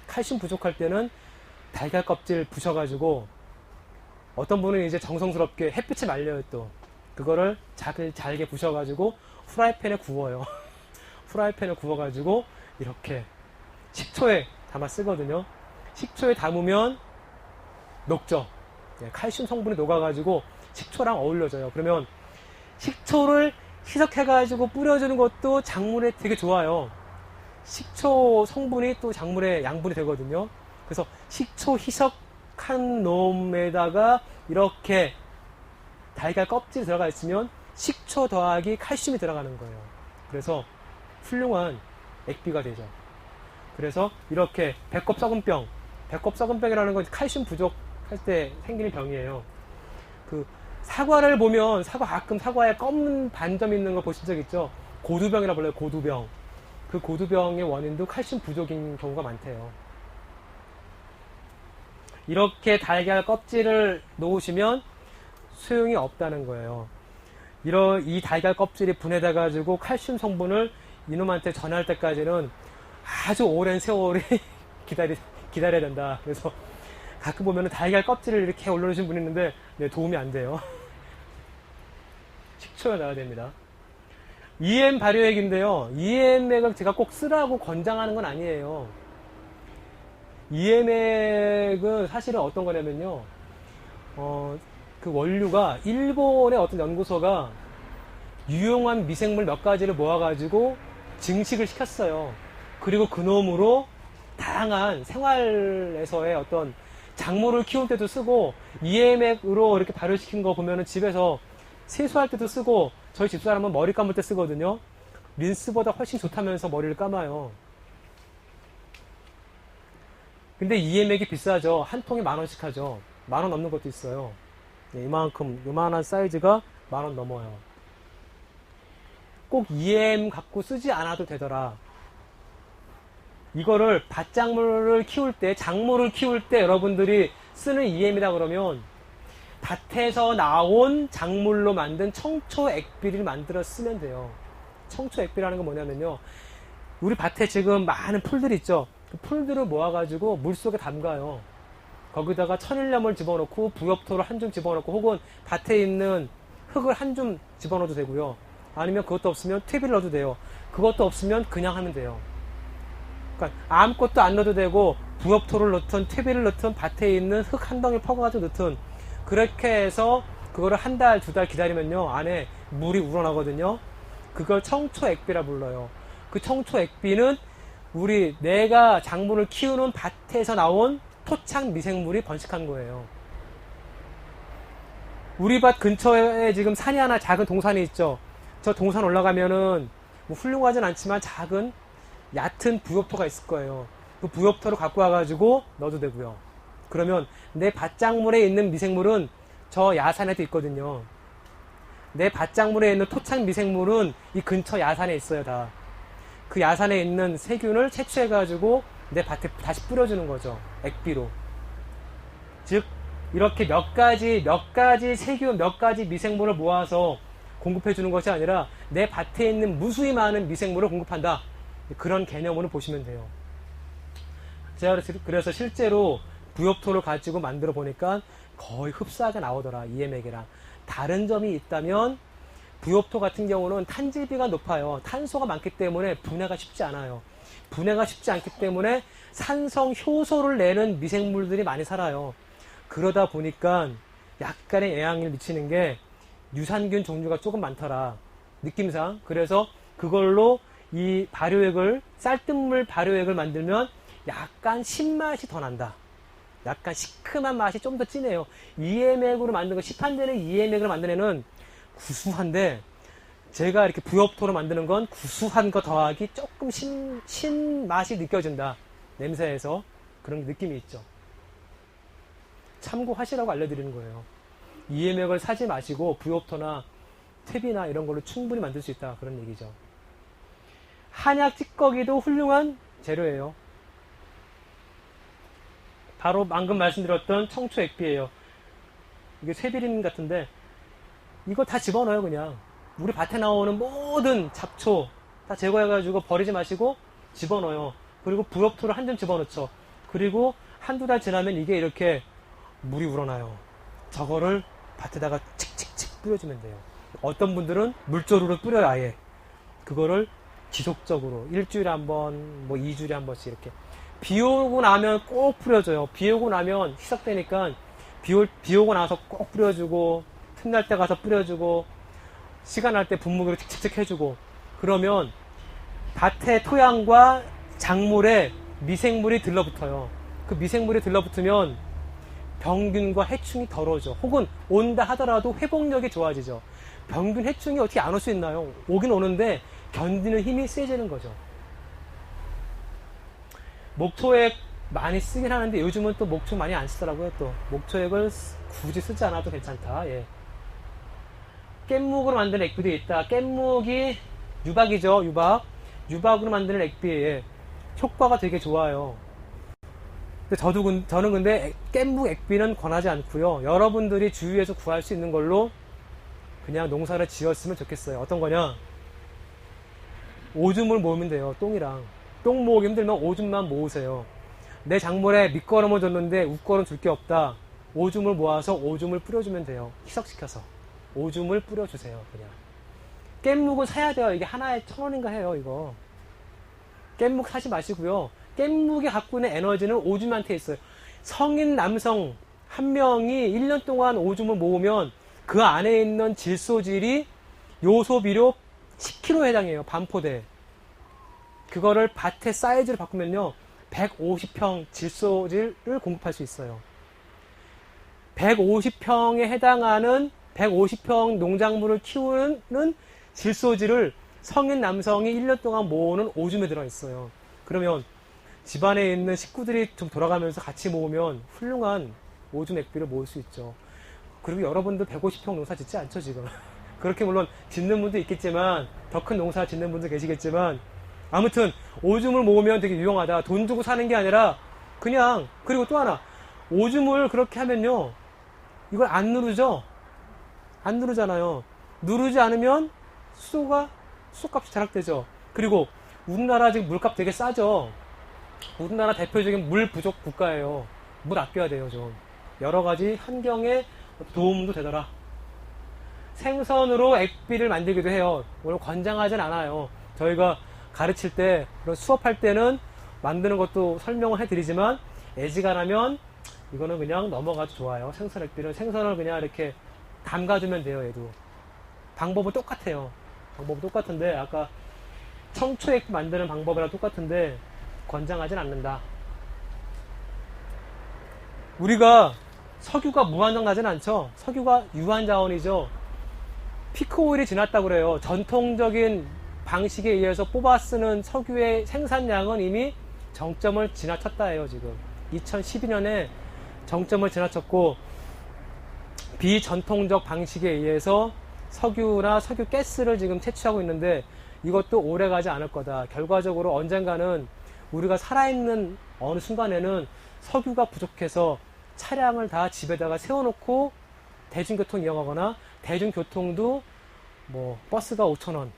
칼슘 부족할 때는 달걀 껍질 부셔가지고 어떤 분은 이제 정성스럽게 햇빛에 말려요 또. 그거를 잘게 부셔가지고 후라이팬에 구워요. 후라이팬에 구워가지고 이렇게 식초에 담아 쓰거든요. 식초에 담으면 녹죠. 칼슘 성분이 녹아가지고 식초랑 어울려져요. 그러면 식초를 희석해가지고 뿌려주는 것도 작물에 되게 좋아요. 식초 성분이 또 작물에 양분이 되거든요. 그래서 식초 희석한 놈에다가 이렇게 달걀 껍질이 들어가 있으면 식초 더하기 칼슘이 들어가는 거예요. 그래서 훌륭한 액비가 되죠. 그래서 이렇게 배꼽 썩은 병이라는 건 칼슘 부족할 때 생기는 병이에요. 그 사과를 보면 가끔 사과에 검은 반점 있는 거 보신 적 있죠? 고두병이라 불러요. 고두병. 그 고두병의 원인도 칼슘 부족인 경우가 많대요. 이렇게 달걀 껍질을 놓으시면 소용이 없다는 거예요. 이 달걀 껍질이 분해돼가지고 칼슘 성분을 이놈한테 전할 때까지는 아주 오랜 세월이 기다려야 된다. 그래서 가끔 보면 달걀 껍질을 이렇게 올려놓으신 분이 있는데 도움이 안 돼요. 식초가 나와야 됩니다. EM 발효액인데요. EM액을 제가 꼭 쓰라고 권장하는 건 아니에요. EM액은 사실은 어떤 거냐면요. 그 원료가 일본의 어떤 연구소가 유용한 미생물 몇 가지를 모아가지고 증식을 시켰어요. 그리고 그 놈으로 다양한 생활에서의 어떤 작물을 키울 때도 쓰고 EM액으로 이렇게 발효시킨 거 보면은 집에서 세수할 때도 쓰고 저희 집사람은 머리 감을 때 쓰거든요. 린스보다 훨씬 좋다면서 머리를 감아요. 근데 EM액이 비싸죠. 한 통에 10,000원씩 하죠. 10,000원 넘는 것도 있어요. 요만한 사이즈가 10,000원 넘어요. 꼭 EM 갖고 쓰지 않아도 되더라. 이거를 밭작물을 키울 때, 작물을 키울 때 여러분들이 쓰는 EM이라 그러면 밭에서 나온 작물로 만든 청초액비를 만들어 쓰면 돼요. 청초액비라는 건 뭐냐면요. 우리 밭에 지금 많은 풀들이 있죠. 그 풀들을 모아가지고 물속에 담가요. 거기다가 천일염을 집어넣고 부엽토를 한 줌 집어넣고 혹은 밭에 있는 흙을 한 줌 집어넣어도 되고요. 아니면 그것도 없으면 퇴비를 넣어도 돼요. 그것도 없으면 그냥 하면 돼요. 그러니까 아무것도 안 넣어도 되고 부엽토를 넣든 퇴비를 넣든 밭에 있는 흙 한 덩이 퍼가지고 넣든 그렇게 해서 그거를 한 달, 두 달 기다리면요 안에 물이 우러나거든요. 그걸 청초액비라 불러요. 그 청초액비는 내가 작물을 키우는 밭에서 나온 토착 미생물이 번식한 거예요. 우리 밭 근처에 지금 산이 하나 작은 동산이 있죠. 저 동산 올라가면은 뭐 훌륭하진 않지만 작은 얕은 부엽토가 있을 거예요. 그 부엽토를 갖고 와가지고 넣어도 되고요. 그러면 내 밭작물에 있는 미생물은 저 야산에도 있거든요. 내 밭작물에 있는 토착 미생물은 이 근처 야산에 있어요, 다. 그 야산에 있는 세균을 채취해가지고 내 밭에 다시 뿌려주는 거죠. 액비로. 즉, 이렇게 몇 가지 세균, 몇 가지 미생물을 모아서 공급해주는 것이 아니라 내 밭에 있는 무수히 많은 미생물을 공급한다. 그런 개념으로 보시면 돼요. 제가 그래서 실제로 부엽토를 가지고 만들어 보니까 거의 흡사하게 나오더라, EM액이랑. 다른 점이 있다면 부엽토 같은 경우는 탄질비가 높아요. 탄소가 많기 때문에 분해가 쉽지 않아요. 분해가 쉽지 않기 때문에 산성 효소를 내는 미생물들이 많이 살아요. 그러다 보니까 약간의 영향을 미치는 게 유산균 종류가 조금 많더라, 느낌상. 그래서 그걸로 이 발효액을, 쌀뜨물 발효액을 만들면 약간 신맛이 더 난다. 약간 시큼한 맛이 좀 더 진해요. EM액으로 만든 거, 시판되는 EM액으로 만든 애는 구수한데, 제가 이렇게 부엽토로 만드는 건 구수한 거 더하기 조금 신맛이 느껴진다. 냄새에서. 그런 느낌이 있죠. 참고하시라고 알려드리는 거예요. EM액을 사지 마시고 부엽토나 퇴비나 이런 걸로 충분히 만들 수 있다. 그런 얘기죠. 한약 찌꺼기도 훌륭한 재료예요. 바로 방금 말씀드렸던 청초액비예요. 이게 쇠비린 같은데 이거 다 집어넣어요. 그냥 우리 밭에 나오는 모든 잡초 다 제거해가지고 버리지 마시고 집어넣어요. 그리고 부엽토를 한 점 집어넣죠. 그리고 한두 달 지나면 이게 이렇게 물이 우러나요. 저거를 밭에다가 칙칙칙 뿌려주면 돼요. 어떤 분들은 물조루로 뿌려요. 아예 그거를 지속적으로 일주일에 한 번, 뭐 2주일에 한 번씩 이렇게. 비 오고 나면 꼭 뿌려줘요. 비 오고 나면 희석되니까 비 오고 나서 꼭 뿌려주고, 틈날 때 가서 뿌려주고, 시간 날 때 분무기로 칙칙칙 해주고. 그러면 밭의 토양과 작물에 미생물이 들러붙어요. 그 미생물이 들러붙으면 병균과 해충이 덜 오죠. 혹은 온다 하더라도 회복력이 좋아지죠. 병균, 해충이 어떻게 안 올 수 있나요? 오긴 오는데 견디는 힘이 세지는 거죠. 목초액 많이 쓰긴 하는데 요즘은 또 목초 많이 안 쓰더라고요. 또 목초액을 굳이 쓰지 않아도 괜찮다. 예. 깻묵으로 만드는 액비도 있다. 깻묵이 유박이죠. 유박으로 만드는 액비에 효과가 되게 좋아요. 근데 저는 근데 깻묵 액비는 권하지 않고요. 여러분들이 주위에서 구할 수 있는 걸로 그냥 농사를 지었으면 좋겠어요. 어떤 거냐? 오줌을 모으면 돼요. 똥이랑. 똥 모으기 힘들면 오줌만 모으세요. 내 작물에 밑거름을 줬는데 웃거름 줄 게 없다. 오줌을 모아서 오줌을 뿌려주면 돼요. 희석시켜서. 오줌을 뿌려주세요. 그냥. 깻묵은 사야 돼요. 이게 하나에 1,000원인가 해요. 이거. 깻묵 사지 마시고요. 깻묵이 갖고 있는 에너지는 오줌한테 있어요. 성인 남성 한 명이 1년 동안 오줌을 모으면 그 안에 있는 질소질이 요소비료 10kg에 해당해요. 반포대. 그거를 밭의 사이즈를 바꾸면요 150평 질소질을 공급할 수 있어요. 150평에 해당하는 150평 농작물을 키우는 질소질을 성인 남성이 1년 동안 모으는 오줌에 들어있어요. 그러면 집안에 있는 식구들이 좀 돌아가면서 같이 모으면 훌륭한 오줌 액비를 모을 수 있죠. 그리고 여러분도 150평 농사 짓지 않죠 지금. 그렇게 물론 짓는 분도 있겠지만 더 큰 농사 짓는 분도 계시겠지만 아무튼 오줌을 모으면 되게 유용하다. 돈 주고 사는 게 아니라 그냥. 그리고 또 하나, 오줌을 그렇게 하면요, 이걸 안 누르죠? 안 누르잖아요. 누르지 않으면 수소값이 절약되죠. 그리고 우리나라 지금 물값 되게 싸죠. 우리나라 대표적인 물 부족 국가예요. 물 아껴야 돼요, 좀. 여러 가지 환경에 도움도 되더라. 생선으로 액비를 만들기도 해요. 물론 권장하진 않아요. 저희가 가르칠 때, 그런 수업할 때는 만드는 것도 설명을 해드리지만, 애지간하면 이거는 그냥 넘어가도 좋아요. 생선 액비를. 생선을 그냥 이렇게 담가주면 돼요, 얘도. 방법은 똑같아요. 방법은 똑같은데, 아까 청초 액비 만드는 방법이랑 똑같은데, 권장하진 않는다. 우리가 석유가 무한정 나진 않죠. 석유가 유한자원이죠. 피크오일이 지났다고 그래요. 전통적인 방식에 의해서 뽑아 쓰는 석유의 생산량은 이미 정점을 지나쳤다 해요. 지금 2012년에 정점을 지나쳤고, 비전통적 방식에 의해서 석유나 석유 가스를 지금 채취하고 있는데, 이것도 오래 가지 않을 거다. 결과적으로 언젠가는 우리가 살아있는 어느 순간에는 석유가 부족해서 차량을 다 집에다가 세워놓고 대중교통 이용하거나, 대중교통도 뭐 버스가 5,000원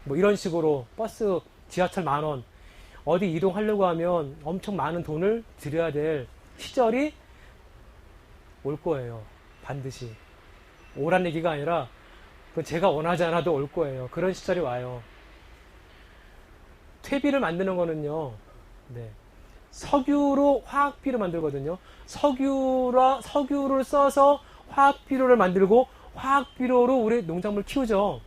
뭐 이런 식으로, 버스 지하철 10,000원, 어디 이동하려고 하면 엄청 많은 돈을 들여야 될 시절이 올 거예요. 반드시. 오란 얘기가 아니라 그건 제가 원하지 않아도 올 거예요. 그런 시절이 와요. 퇴비를 만드는 거는요, 네, 석유로 화학비료 만들거든요. 석유를 써서 화학비료를 만들고, 화학비료로 우리 농작물 키우죠.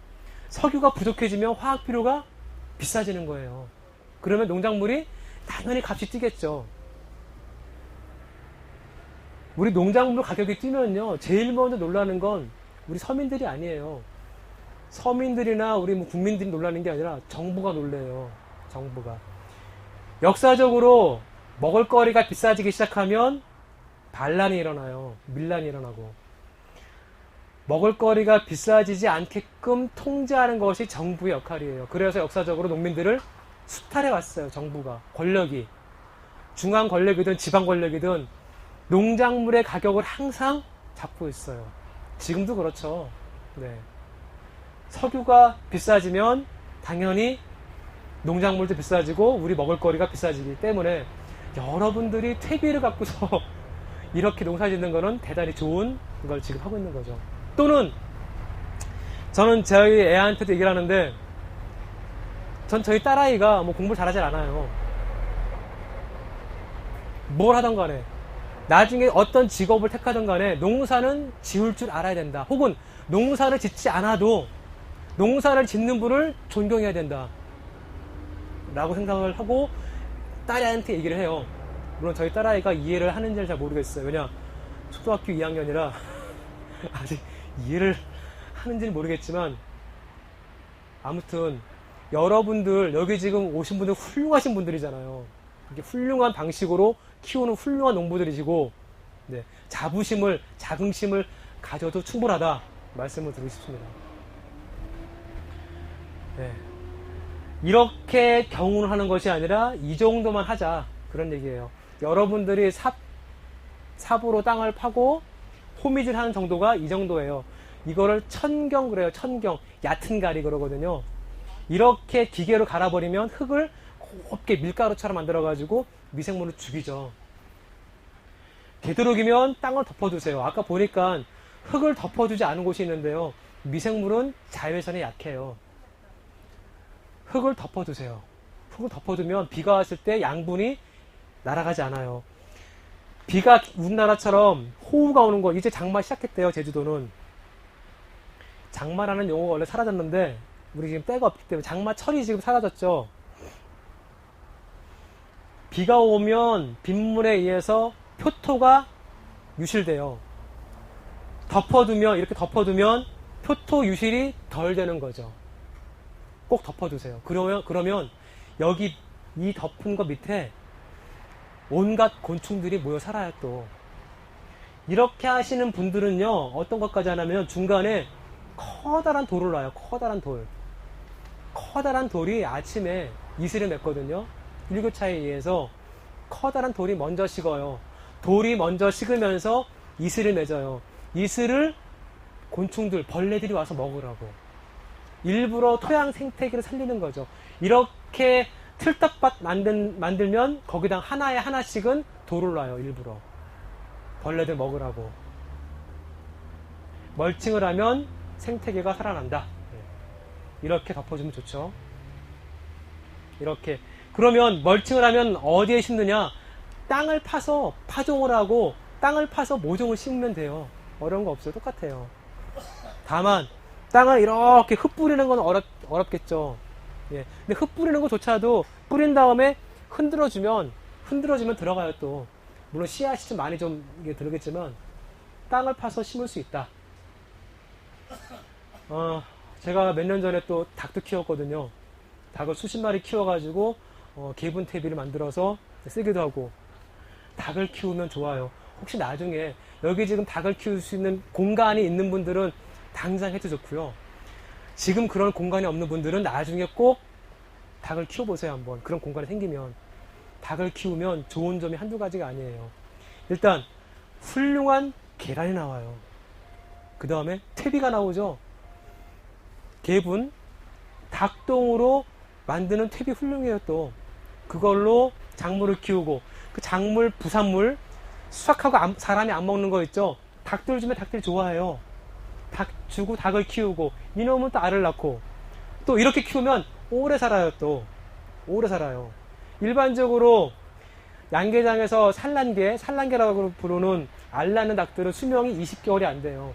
석유가 부족해지면 화학비료가 비싸지는 거예요. 그러면 농작물이 당연히 값이 뛰겠죠. 우리 농작물 가격이 뛰면요, 제일 먼저 놀라는 건 우리 서민들이 아니에요. 서민들이나 우리 뭐 국민들이 놀라는 게 아니라 정부가 놀래요. 정부가. 역사적으로 먹을거리가 비싸지기 시작하면 반란이 일어나요. 밀란이 일어나고. 먹을거리가 비싸지지 않게끔 통제하는 것이 정부의 역할이에요. 그래서 역사적으로 농민들을 수탈해 왔어요. 정부가. 권력이. 중앙 권력이든 지방 권력이든 농작물의 가격을 항상 잡고 있어요. 지금도 그렇죠. 네. 석유가 비싸지면 당연히 농작물도 비싸지고 우리 먹을거리가 비싸지기 때문에, 여러분들이 퇴비를 갖고서 이렇게 농사 짓는 거는 대단히 좋은 걸 지금 하고 있는 거죠. 또는 저는 저희 애한테도 얘기를 하는데, 전 저희 딸아이가 뭐 공부를 잘하지 않아요. 뭘 하던 간에, 나중에 어떤 직업을 택하던 간에 농사는 지을 줄 알아야 된다. 혹은 농사를 짓지 않아도 농사를 짓는 분을 존경해야 된다 라고 생각을 하고 딸아이한테 얘기를 해요. 물론 저희 딸아이가 이해를 하는지를 잘 모르겠어요. 왜냐, 초등학교 2학년이라 아직 이해를 하는지는 모르겠지만, 아무튼 여러분들 여기 지금 오신 분들 훌륭하신 분들이잖아요. 이렇게 훌륭한 방식으로 키우는 훌륭한 농부들이시고, 네, 자긍심을 가져도 충분하다 말씀을 드리고 싶습니다. 네. 이렇게 경운을 하는 것이 아니라 이 정도만 하자, 그런 얘기예요. 여러분들이 삽으로 땅을 파고 호미질 하는 정도가 이 정도예요. 이거를 천경 그래요. 천경. 얕은 가리 그러거든요. 이렇게 기계로 갈아버리면 흙을 곱게 밀가루처럼 만들어가지고 미생물을 죽이죠. 되도록이면 땅을 덮어두세요. 아까 보니까 흙을 덮어두지 않은 곳이 있는데요, 미생물은 자외선에 약해요. 흙을 덮어두세요. 흙을 덮어두면 비가 왔을 때 양분이 날아가지 않아요. 비가 우리나라처럼 호우가 오는 거, 이제 장마 시작했대요. 제주도는. 장마라는 용어가 원래 사라졌는데 우리 지금 때가 없기 때문에 장마철이 지금 사라졌죠. 비가 오면 빗물에 의해서 표토가 유실돼요. 이렇게 덮어두면 표토 유실이 덜 되는 거죠. 꼭 덮어두세요. 그러면 여기 이 덮은 거 밑에 온갖 곤충들이 모여 살아요. 또 이렇게 하시는 분들은요, 어떤 것까지 하냐면 중간에 커다란 돌을 놔요. 커다란 돌이 아침에 이슬을 맺거든요. 일교차에 의해서 커다란 돌이 먼저 식어요. 돌이 먼저 식으면서 이슬을 맺어요. 이슬을 곤충들, 벌레들이 와서 먹으라고. 일부러 토양 생태계를 살리는 거죠. 이렇게 틀떡밭 만들면 거기다 하나에 하나씩은 돌을 놔요. 일부러. 벌레들 먹으라고. 멀칭을 하면 생태계가 살아난다. 이렇게 덮어주면 좋죠. 이렇게. 그러면 멀칭을 하면 어디에 심느냐? 땅을 파서 파종을 하고 땅을 파서 모종을 심으면 돼요. 어려운 거 없어요. 똑같아요. 다만 땅을 이렇게 흙 뿌리는 건 어렵겠죠. 예. 근데 흙 뿌리는 것조차도 뿌린 다음에 흔들어주면 들어가요 또. 물론 씨앗이 좀 많이 좀 이게 들어겠지만 땅을 파서 심을 수 있다. 제가 몇 년 전에 또 닭도 키웠거든요. 닭을 수십 마리 키워가지고 개분 퇴비를 만들어서 쓰기도 하고. 닭을 키우면 좋아요. 혹시 나중에 여기 지금 닭을 키울 수 있는 공간이 있는 분들은 당장 해도 좋고요. 지금 그런 공간이 없는 분들은 나중에 꼭 닭을 키워보세요. 한번 그런 공간이 생기면. 닭을 키우면 좋은 점이 한두 가지가 아니에요. 일단 훌륭한 계란이 나와요. 그 다음에 퇴비가 나오죠. 개분, 닭똥으로 만드는 퇴비 훌륭해요. 또 그걸로 작물을 키우고, 그 작물, 부산물 수확하고 사람이 안 먹는 거 있죠. 닭들 주면 닭들이 좋아해요. 닭 주고 닭을 키우고, 이놈은 또 알을 낳고, 또 이렇게 키우면 오래 살아요. 또 오래 살아요. 일반적으로 양계장에서 산란계라고 부르는 알 낳는 닭들은 수명이 20개월이 안 돼요.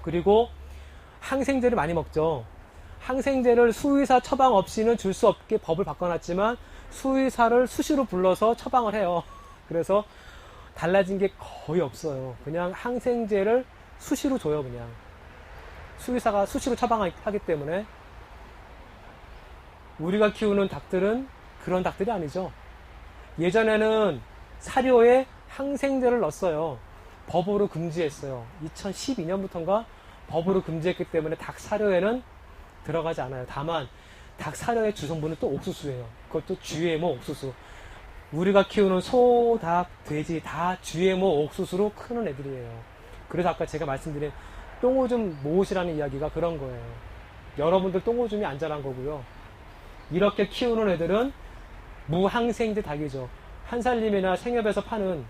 그리고 항생제를 많이 먹죠. 항생제를 수의사 처방 없이는 줄 수 없게 법을 바꿔놨지만 수의사를 수시로 불러서 처방을 해요. 그래서 달라진 게 거의 없어요. 그냥 항생제를 수시로 줘요. 그냥 수의사가 수시로 처방하기 때문에. 우리가 키우는 닭들은 그런 닭들이 아니죠. 예전에는 사료에 항생제를 넣었어요. 법으로 금지했어요. 2012년부터인가 법으로 금지했기 때문에 닭 사료에는 들어가지 않아요. 다만 닭 사료의 주성분은 또 옥수수예요. 그것도 GMO 옥수수. 우리가 키우는 소, 닭, 돼지 다 GMO 옥수수로 크는 애들이에요. 그래서 아까 제가 말씀드린 똥오줌 모옷이라는 이야기가 그런 거예요. 여러분들 똥오줌이 안 자란 거고요. 이렇게 키우는 애들은 무항생제 닭이죠. 한살림이나 생협에서 파는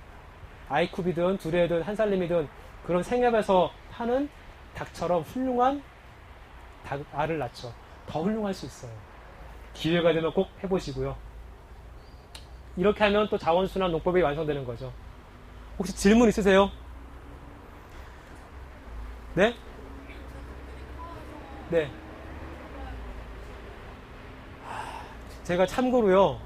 아이쿠비든 두레든 한살림이든 그런 생협에서 파는 닭처럼 훌륭한 알을 낳죠. 더 훌륭할 수 있어요. 기회가 되면 꼭 해보시고요. 이렇게 하면 또 자원순환 농법이 완성되는 거죠. 혹시 질문 있으세요? 네? 네. 제가 참고로요,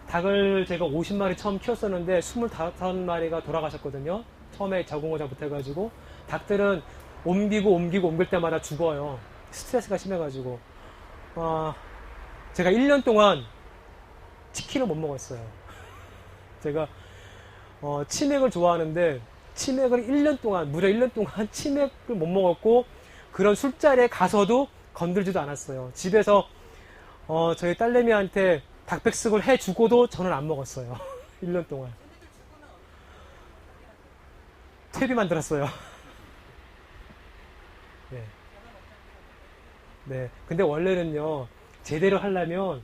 닭을 제가 50마리 처음 키웠었는데 25마리가 돌아가셨거든요. 처음에 적응을 잘 못해가지고. 닭들은 옮길 때마다 죽어요. 스트레스가 심해가지고. 제가 1년 동안 치킨을 못 먹었어요. 제가 치맥을 좋아하는데 치맥을 1년 동안, 무려 1년 동안 치맥을 못 먹었고, 그런 술자리에 가서도 건들지도 않았어요. 집에서 저희 딸내미한테 닭백숙을 해주고도 저는 안 먹었어요. 1년 동안. 퇴비 만들었어요. 네. 네. 근데 원래는요, 제대로 하려면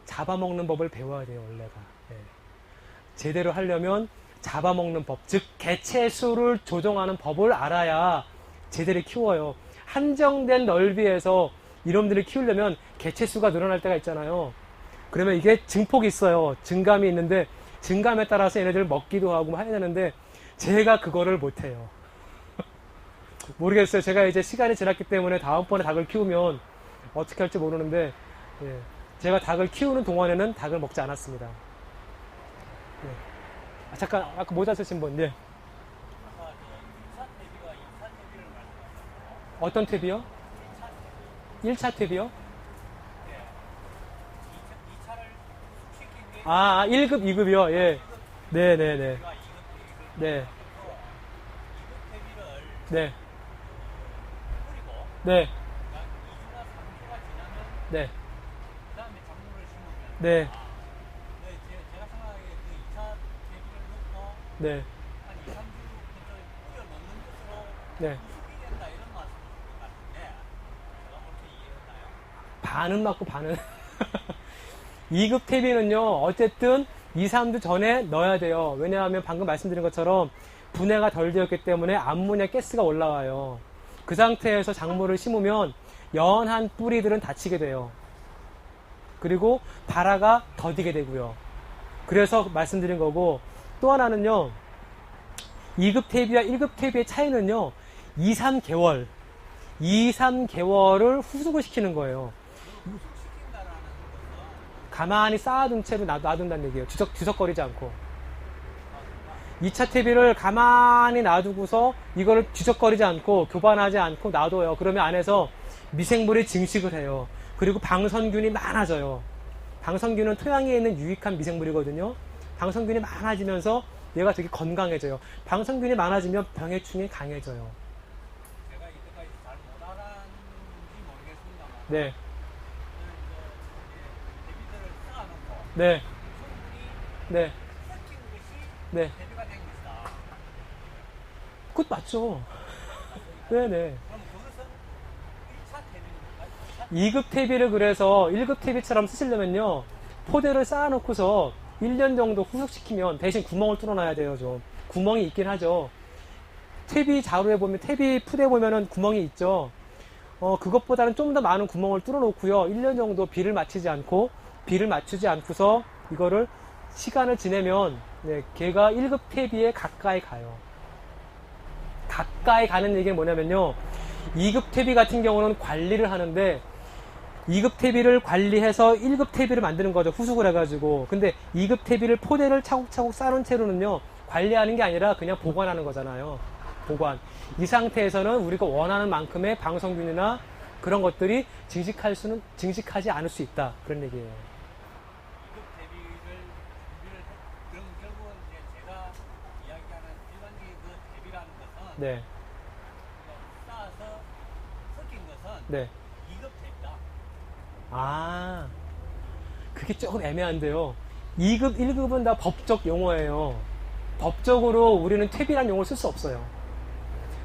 잡아먹는 법을 배워야 돼요, 원래가. 네. 제대로 하려면 잡아먹는 법, 즉, 개체수를 조정하는 법을 알아야 제대로 키워요. 한정된 넓이에서 이놈들을 키우려면 개체수가 늘어날 때가 있잖아요. 그러면 이게 증폭이 있어요. 증감이 있는데, 증감에 따라서 얘네들 먹기도 하고 해야 되는데, 제가 그거를 못해요. 모르겠어요. 제가 이제 시간이 지났기 때문에 다음번에 닭을 키우면 어떻게 할지 모르는데, 예. 제가 닭을 키우는 동안에는 닭을 먹지 않았습니다. 예. 잠깐, 아까 모자 쓰신 분, 예. 어떤 탭이요? 1차 탭이요? 1급, 2급이요? 예. 네네네. 네. 네. 네. 네. 네, 제가 생각하기에 그 2차 대비를 놓고 네, 한 2, 3주 뿌려 넣는 것으로 네. 수습이 된다 이런 말씀이신 것 같은데 제가 그렇게 이해했나요? 반은 맞고 반은. 2급 퇴비는요, 어쨌든 2, 3주 전에 넣어야 돼요. 왜냐하면 방금 말씀드린 것처럼 분해가 덜 되었기 때문에 암모니아 가스가 올라와요. 그 상태에서 작물을 심으면 연한 뿌리들은 다치게 돼요. 그리고 발화가 더디게 되고요. 그래서 말씀드린 거고, 또 하나는요, 2급 퇴비와 1급 퇴비의 차이는요, 2, 3개월을 후숙을 시키는 거예요. 수습시킨다라는 것은 가만히 쌓아둔 채로 놔둔다는 얘기예요. 주석거리지 않고. 2차 퇴비를 가만히 놔두고서 이거를 뒤적거리지 않고 교반하지 않고 놔둬요. 그러면 안에서 미생물이 증식을 해요. 그리고 방선균이 많아져요. 방선균은 토양에 있는 유익한 미생물이거든요. 방선균이 많아지면서 얘가 되게 건강해져요. 방선균이 많아지면 병해충이 강해져요. 제가 이때까지 잘 못 알았는지 모르겠습니다만 네, 대비들을 쌓아놓고 네, 충분히 네, 섞인 것이 네. 대비가 된 것이다. 그것 맞죠. 네네. 그럼 그것은 1차 대비입니까? 2급 퇴비를 그래서 1급 퇴비처럼 쓰시려면요, 포대를 쌓아놓고서 1년 정도 후숙시키면 대신 구멍을 뚫어놔야 돼요. 좀 구멍이 있긴 하죠. 퇴비 자루에 보면, 퇴비 푸대에 보면은 구멍이 있죠. 그것보다는 좀 더 많은 구멍을 뚫어놓고요, 1년 정도 비를 맞추지 않고서 이거를 시간을 지내면, 네, 걔가 1급 퇴비에 가까이 가요. 가까이 가는 얘기는 뭐냐면요, 2급 퇴비 같은 경우는 관리를 하는데 2급 퇴비를 관리해서 1급 퇴비를 만드는 거죠. 후숙을 해가지고. 근데 2급 퇴비를 포대를 차곡차곡 쌓아놓은 채로는요, 관리하는 게 아니라 그냥 보관하는 거잖아요. 보관. 이 상태에서는 우리가 원하는 만큼의 방성균이나 그런 것들이 증식하지 않을 수 있다. 그런 얘기예요. 2급 대비를 준비를 그럼 결국은 이제 제가 이야기하는 일반적인 그 대비라는 것은 네. 쌓아서 섞인 것은 네. 2급 대비다. 아, 그게 조금 애매한데요. 2급, 1급은 다 법적 용어예요. 법적으로 우리는 퇴비라는 용어를 쓸 수 없어요.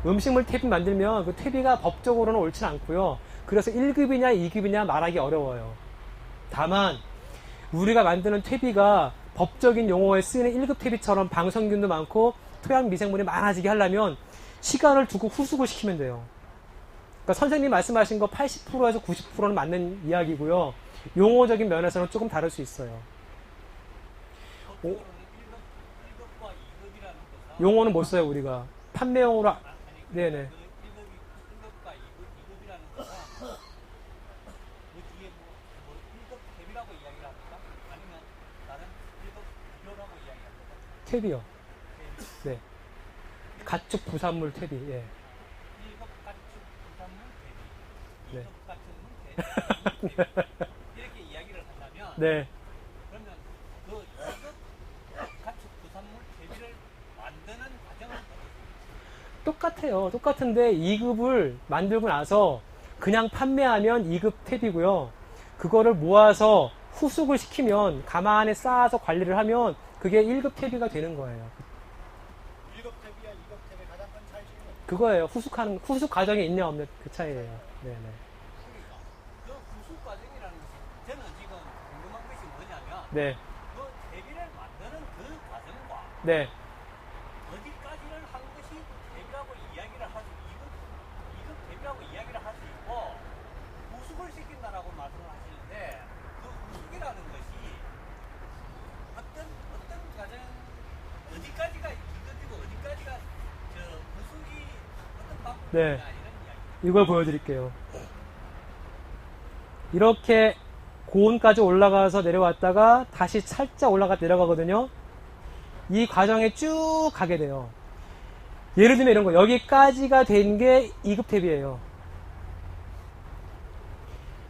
음식물 퇴비 만들면 그 퇴비가 법적으로는 옳지 않고요. 그래서 1급이냐 2급이냐 말하기 어려워요. 다만 우리가 만드는 퇴비가 법적인 용어에 쓰이는 1급 퇴비처럼 방성균도 많고 토양 미생물이 많아지게 하려면 시간을 두고 후숙을 시키면 돼요. 그러니까 선생님 말씀하신 거 80%에서 90%는 맞는 이야기고요. 용어적인 면에서는 조금 다를 수 있어요. 법적으로는 1급과 2급이라는 것은 용어는 못 써요, 우리가. 판매용으로. 네네. 그 1급과 2급이라는 것은 그 뒤에 뭐 1급 대비라고 이야기를 합니까? 아니면 다른 1급 비료라고 이야기합니까? 퇴비요. 네. 가축 부산물 퇴비. 예. 1급 가축 부산물 대비, 네. 2급 가축물 대비 이렇게 이야기를 한다면 네. 그러면 그 2급 가축 부산물 대비를 만드는 과정은 똑같아요. 똑같은데 2급을 만들고 나서 그냥 판매하면 2급 퇴비고요. 그거를 모아서 후숙을 시키면 가만히 쌓아서 관리를 하면 그게 1급 퇴비가 되는 거예요. 1급 대비와 2급 대비 가장 큰 차이점은 그거예요. 후숙 과정이 있냐 없냐 그 차이예요. 네네. 그러니까 그 구수 과정이라는 것이 저는 지금 궁금한 것이 뭐냐면 네. 그 대비를 만드는 그 과정과 네. 어디까지를 한 것이 대비라고 이야기를 할 수, 2급 대비라고 이야기를 할 수 있고, 우숙을 시킨다라고 말씀을 하시는데, 그 우숙이라는 것이 어떤 과정, 어디까지가 2급이고, 어디까지가 우숙이 어떤 방법이냐, 네. 이런 이야기. 이걸 보여드릴게요. 이렇게 고온까지 올라가서 내려왔다가 다시 살짝 내려가거든요. 이 과정에 쭉 가게 돼요. 예를 들면 이런 거, 여기까지가 된 게 2급 퇴비예요.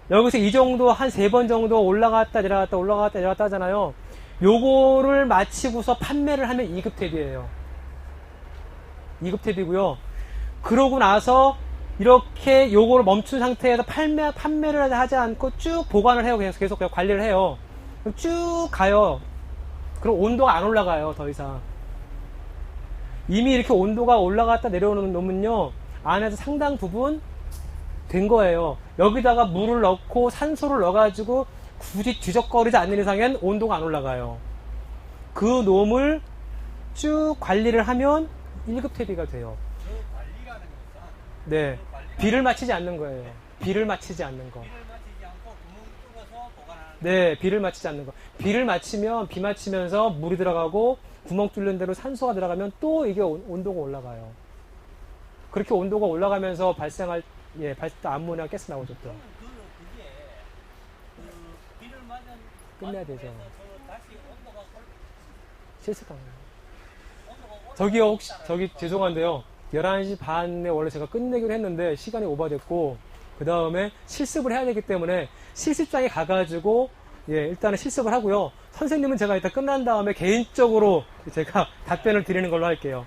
여기서 이 정도 한 3번 정도 올라갔다 내려갔다 하잖아요. 요거를 마치고서 판매를 하면 2급 퇴비예요. 2급 퇴비고요. 그러고 나서 이렇게 요거를 멈춘 상태에서 판매를 하지 않고 쭉 보관을 해요. 계속 관리를 해요. 그럼 쭉 가요. 그럼 온도가 안 올라가요, 더 이상. 이미 이렇게 온도가 올라갔다 내려오는 놈은요, 안에서 상당 부분 된 거예요. 여기다가 물을 넣고 산소를 넣어가지고 굳이 뒤적거리지 않는 이상엔 온도가 안 올라가요. 그 놈을 쭉 관리를 하면 1급 퇴비가 돼요. 그 관리라는 것은 네. 그 관리가 비를 맞히지 않는 거예요. 비를 맞히지 않는 거. 비를 맞히지 않고 구멍 뚫어서 보관하는 네, 비를 맞히지 않는 거. 비를 맞히면 비 맞히면서 물이 들어가고 구멍 뚫는 대로 산소가 들어가면 또 이게 온도가 올라가요. 그렇게 온도가 올라가면서 발생할 암모니아 가스 나오죠 또. 그게 비를 맞은 끝내야 되죠. 다시 온도가 실습하는 온도가 저기요, 혹시, 저기, 죄송한데요. 11시 반에 원래 제가 끝내기로 했는데, 시간이 오버됐고, 그 다음에 실습을 해야 되기 때문에, 실습장에 가가지고, 일단은 실습을 하고요. 선생님은 제가 일단 끝난 다음에 개인적으로 제가 답변을 드리는 걸로 할게요.